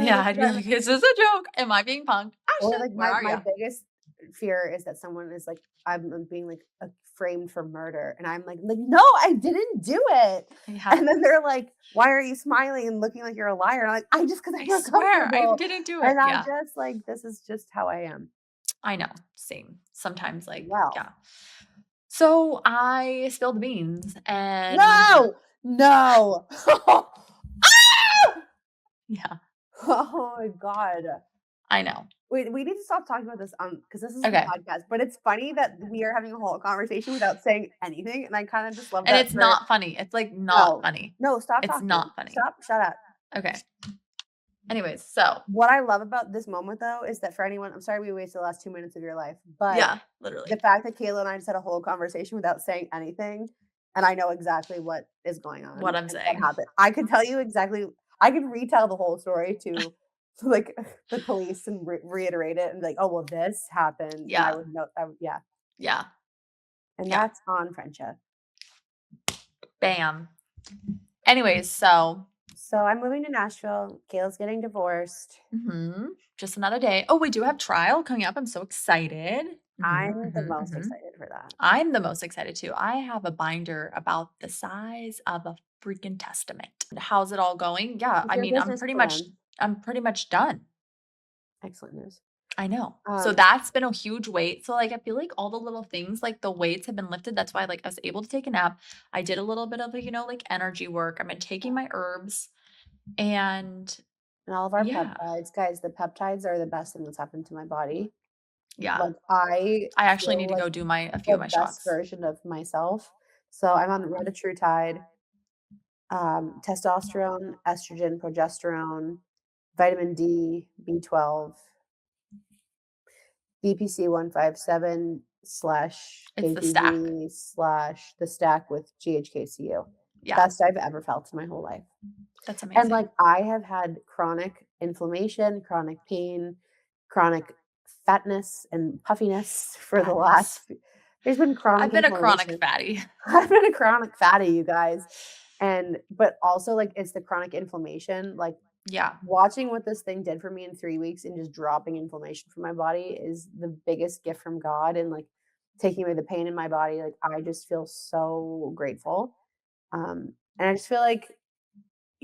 Yeah, like, I'd be like, "Is this a joke? Am I being punked? or, Ashton, like, where are my you?" biggest fear is that someone is like, I'm being, like, framed for murder, and I'm like, "No, I didn't do it." Yeah, And then they're like, "Why are you smiling and looking like you're a liar?" And I'm like, "I just because 'cause I I'm swear, I uncomfortable." didn't do it. And I Yeah, just, like, this is just how I am. I know, same. Sometimes, like, Well, yeah. So, I spilled the beans and no! No! yeah, Oh my god. I know. Wait, we need to stop talking about this, because this is a Okay, podcast, but it's funny that we are having a whole conversation without saying anything, and I kinda just love and that it's for not funny, it's, like, not no. funny. No, stop It's talking. not funny. Stop, shut up. Okay, anyways, so What I love about this moment, though, is that for anyone I'm sorry we wasted the last 2 minutes of your life, but yeah, the literally, fact that Kayla and I just had a whole conversation without saying anything, and I know exactly what is going on what I'm and what saying. happened. I could tell you exactly I could retell the whole story to, like, the police and reiterate it and be like, "Oh, well, this happened," and I Yeah, would know I would yeah, yeah, and yeah. that's on friendship. Bam. Anyways, so So I'm moving to Nashville, Kayla's getting divorced. just another day. Oh, we do have trial coming up. I'm so excited. I'm the most excited for that. I'm the most excited too. I have a binder about the size of a freaking testament. How's it all going? Yeah, How's I your mean, business plan? I'm pretty much done. Excellent news. I know. So Um that's been a huge weight. So like I feel like all the little things, like the weights have been lifted. That's why like I was able to take a nap. I did a little bit of, like energy work. I've been taking my herbs and And all of our yeah. peptides. Guys, the peptides are the best thing that's happened to my body. Yeah. Like, I I actually feel need to like go do my a few of the my best shots. version of myself. So I'm on the road to True Tide. testosterone, estrogen, progesterone, vitamin D, B12, BPC 157 slash It's the stack. KPD slash the stack with GHKCU. Yeah, Best I've ever felt in my whole life. that's And, amazing. like, I have had chronic inflammation, chronic pain, chronic fatness and puffiness for the Fatness. last there's been chronic I've been a chronic inflammation. fatty. I've been a chronic fatty, you guys, and but also, like, it's the chronic inflammation, like, Yeah. watching what this thing did for me in 3 weeks and just dropping inflammation from my body is the biggest gift from God and, like, taking away the pain in my body, like, I just feel so grateful, and I just feel like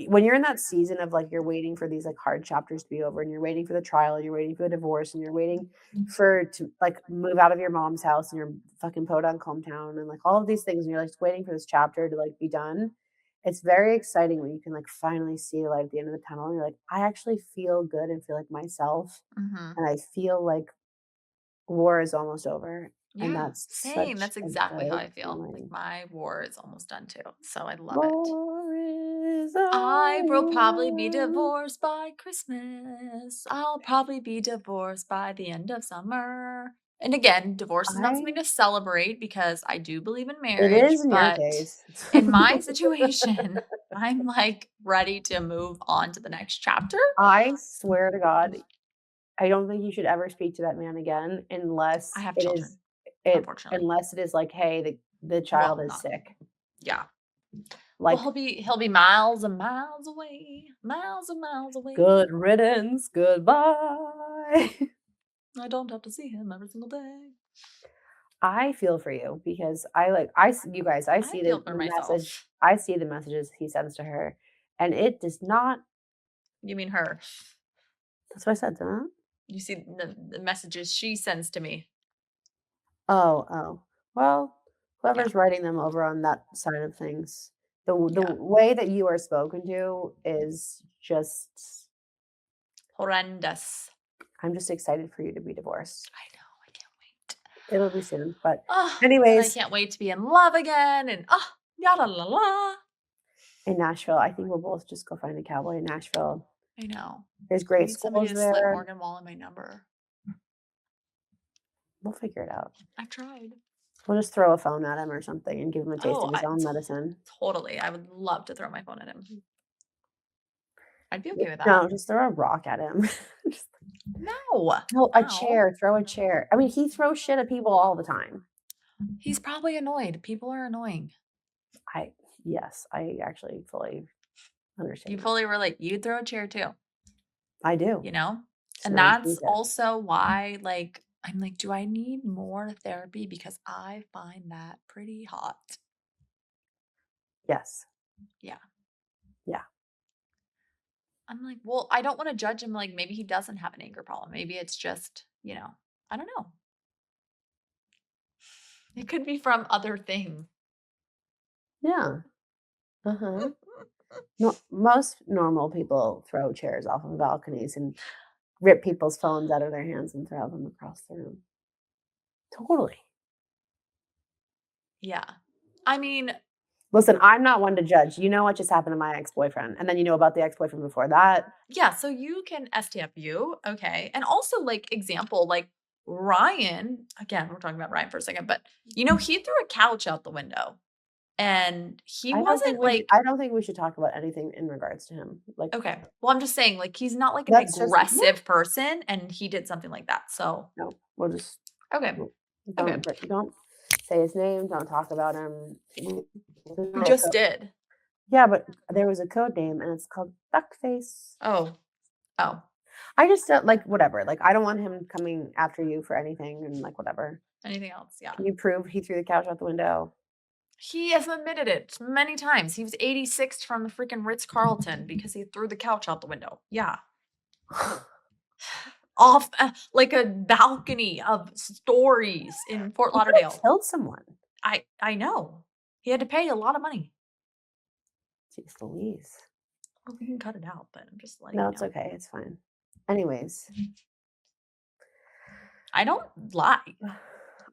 when you're in that season of, like, you're waiting for these, like, hard chapters to be over and you're waiting for the trial, and you're waiting for the divorce, and you're waiting for to, like, move out of your mom's house and your fucking podunk hometown and, like, all of these things, and you're, like, just waiting for this chapter to, like, be done. It's very exciting when you can, like, finally see the light at the end of the tunnel, and you're like, "I actually feel good and feel like myself, Mhm. and I feel like war is almost over," and Yeah, that's same. such That's a exactly how good I feel. Like, feeling. my war is almost done too, so I love it. War is I will probably be over. divorced by Christmas. I'll probably be divorced by the end of summer. And again, divorce is not something I to celebrate because I do believe in It marriage, is in your but case. in my situation, I'm like ready to move on to the next chapter. I swear to God, I don't think you should ever speak to that man again I unless have it is children, unfortunately. like, "Hey, the child Well, is not sick." yeah. Well, Like, he'll be miles and miles away, miles and miles away. "Good riddance, goodbye." I don't have to see him every single day. I feel for you because I s you guys, I I see feel the for message myself. I see the messages he sends to her, and it does not You mean her? that's what I said, didn't I? You see the messages she sends to me. Oh, oh. Well, Yeah, whoever's writing them over on that side of things, the yeah. way that you are spoken to is just Horrendous. I'm just excited for you to be divorced. I know, I can't wait. It'll be soon, but Oh, and I anyways, can't wait to be in love again and, oh, yada la la. in Nashville, I think we'll both just go find a cowboy in Nashville. I know. There's I great need somebody schools to slip there. Morgan Wallen my number. We'll figure it out. I've tried. We'll just throw a phone at him or something and give him a taste Oh, of his own medicine. totally. I would love to throw my phone at him. I'd be Yeah, okay with that. no, just throw a rock at him. Just No. no, a Ow. chair, throw a chair. I mean, he throws shit at people all the time. He's probably annoyed. People are annoying. I Yes, I actually fully You understand that. fully relate. You'd throw a chair too, I do. you know? Just And no that's underneath it. also why, like, I'm like, do I need more therapy? Because I find that pretty hot. Yes. Yeah. Yeah. I'm like, well, I don't want to judge him. Like, maybe he doesn't have an anger problem. Maybe it's just, I don't know. It could be from other things. Yeah. Uh-huh. No, most normal people throw chairs off of balconies and rip people's phones out of their hands and throw them across the room. Totally. Yeah. I mean, Listen, I'm not one to judge. You know what just happened to my ex-boyfriend, and then you know about the ex-boyfriend before that. yeah, so you can STFU, okay. And also, like, example, like Ryan, again, we're talking about Ryan for a second, but he threw a couch out the window and he wasn't like, I don't think we should talk about anything in regards to him. Like, okay. Well, I'm just saying, like, he's not like an that's just yeah, aggressive person and he did something like that. So, no, we'll just okay. no, Okay. don't say his name, don't talk about him. We just did. Yeah, but there was a code name and it's called Duckface. Oh. Oh. I just don't like whatever. Like I don't want him coming after you for anything and like whatever. Anything else? Yeah. Can you prove he threw the couch out the window? He has admitted it many times. He was 86th from the freaking Ritz Carlton because he threw the couch out the window. Yeah. Off like a balcony of stories in Fort He could have Lauderdale. killed someone. I know. He had to pay a lot of money. Jeez Louise. Well, we can cut it out, but I'm just letting No, you it's know. okay. It's fine. Anyways, I don't lie.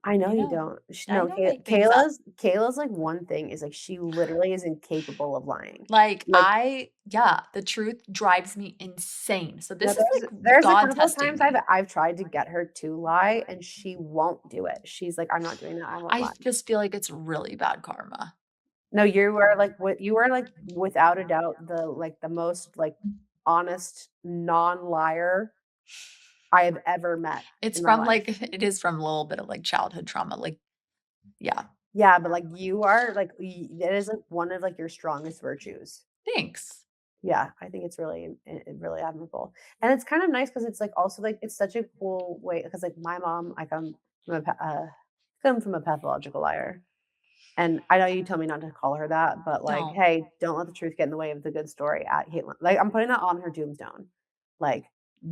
I know You you know, don't. I No, don't make things up. Kayla's, like, one thing is, like, she literally is incapable of lying. Like, Like, yeah, the truth drives me insane. So no, this is like there's a God couple of testing times me. I've tried to get her to lie, and she won't do it. She's like, "I'm not doing that, I won't I lie." just feel like it's really bad karma. No, you are, like, without a doubt, the most, like, honest non-liar I have ever met It's in my from life. like it is from a little bit of like childhood trauma. Like, yeah, Yeah, but, like, you are, like, that is, like, one of, like, your strongest virtues. thanks. Yeah, I think it's really admirable, and it's kind of nice because it's, like, also, like, it's such a cool way because, like, my mom, I come from a pathological liar, and I know you told me not to call her that, but, like, Don't. hey, don't let the truth get in the way of the good story at Caitlin. Like, I'm putting that on her tombstone. Like,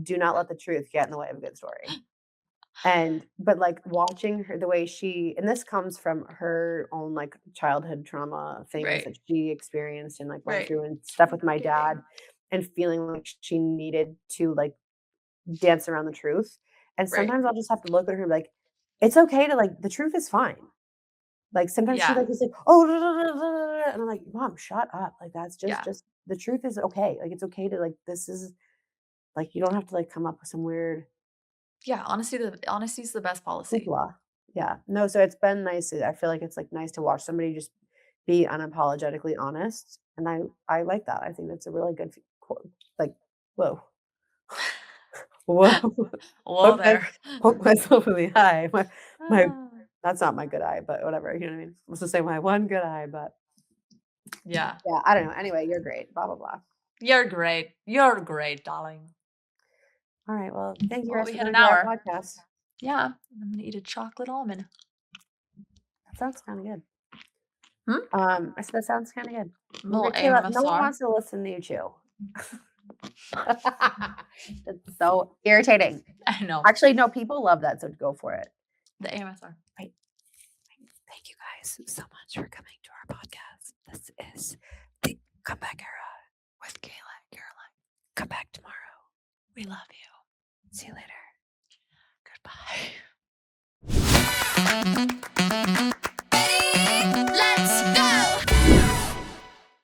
do not let the truth get in the way of a good story. And but, like, watching her the way she and this comes from her own, like, childhood trauma things Right. that she experienced and, like, went Right. through and stuff with my Okay. dad and feeling like she needed to, like, dance around the truth. And Right. sometimes I'll just have to look at her and be like, "It's okay to, like, the truth is fine." Like, sometimes she, Yeah. like, is like, "Oh, da, da, da, da, da, da," and I'm like, "Mom, shut up." Like, that's Yeah. just the truth is okay. Like, it's okay to, like, this is like, you don't have to, like, come up with some weird Yeah. Honestly, the honesty is the best policy. hoopla. Yeah. No, so it's been nice. I feel like it's, like, nice to watch somebody just be unapologetically honest, and I like that. I think that's a really good f quote. Like, whoa. Whoa. Whoa Poke my there. poke myself in the eye. My Ah, that's not my good eye, but whatever, you know what I mean? I was to say my one good eye, but yeah. yeah, I don't know. Anyway, you're great, blah, blah, blah. You're great. You're great, darling. Alright, well, thank you Well, guys we for hit an coming to our hour. podcast. Yeah. I'm gonna eat a chocolate almond. That sounds kinda good. Hmm? I said that sounds kinda good. A Well, little great, Kayla, no one AMSR. wants to listen to you chew. That's so irritating. I know. Actually, no, people love that, so go for it. The AMSR. Right. Thank you guys so much for coming to our podcast. This is the comeback era with Kayla and Caroline. Come back tomorrow. We love you. See you later. Goodbye.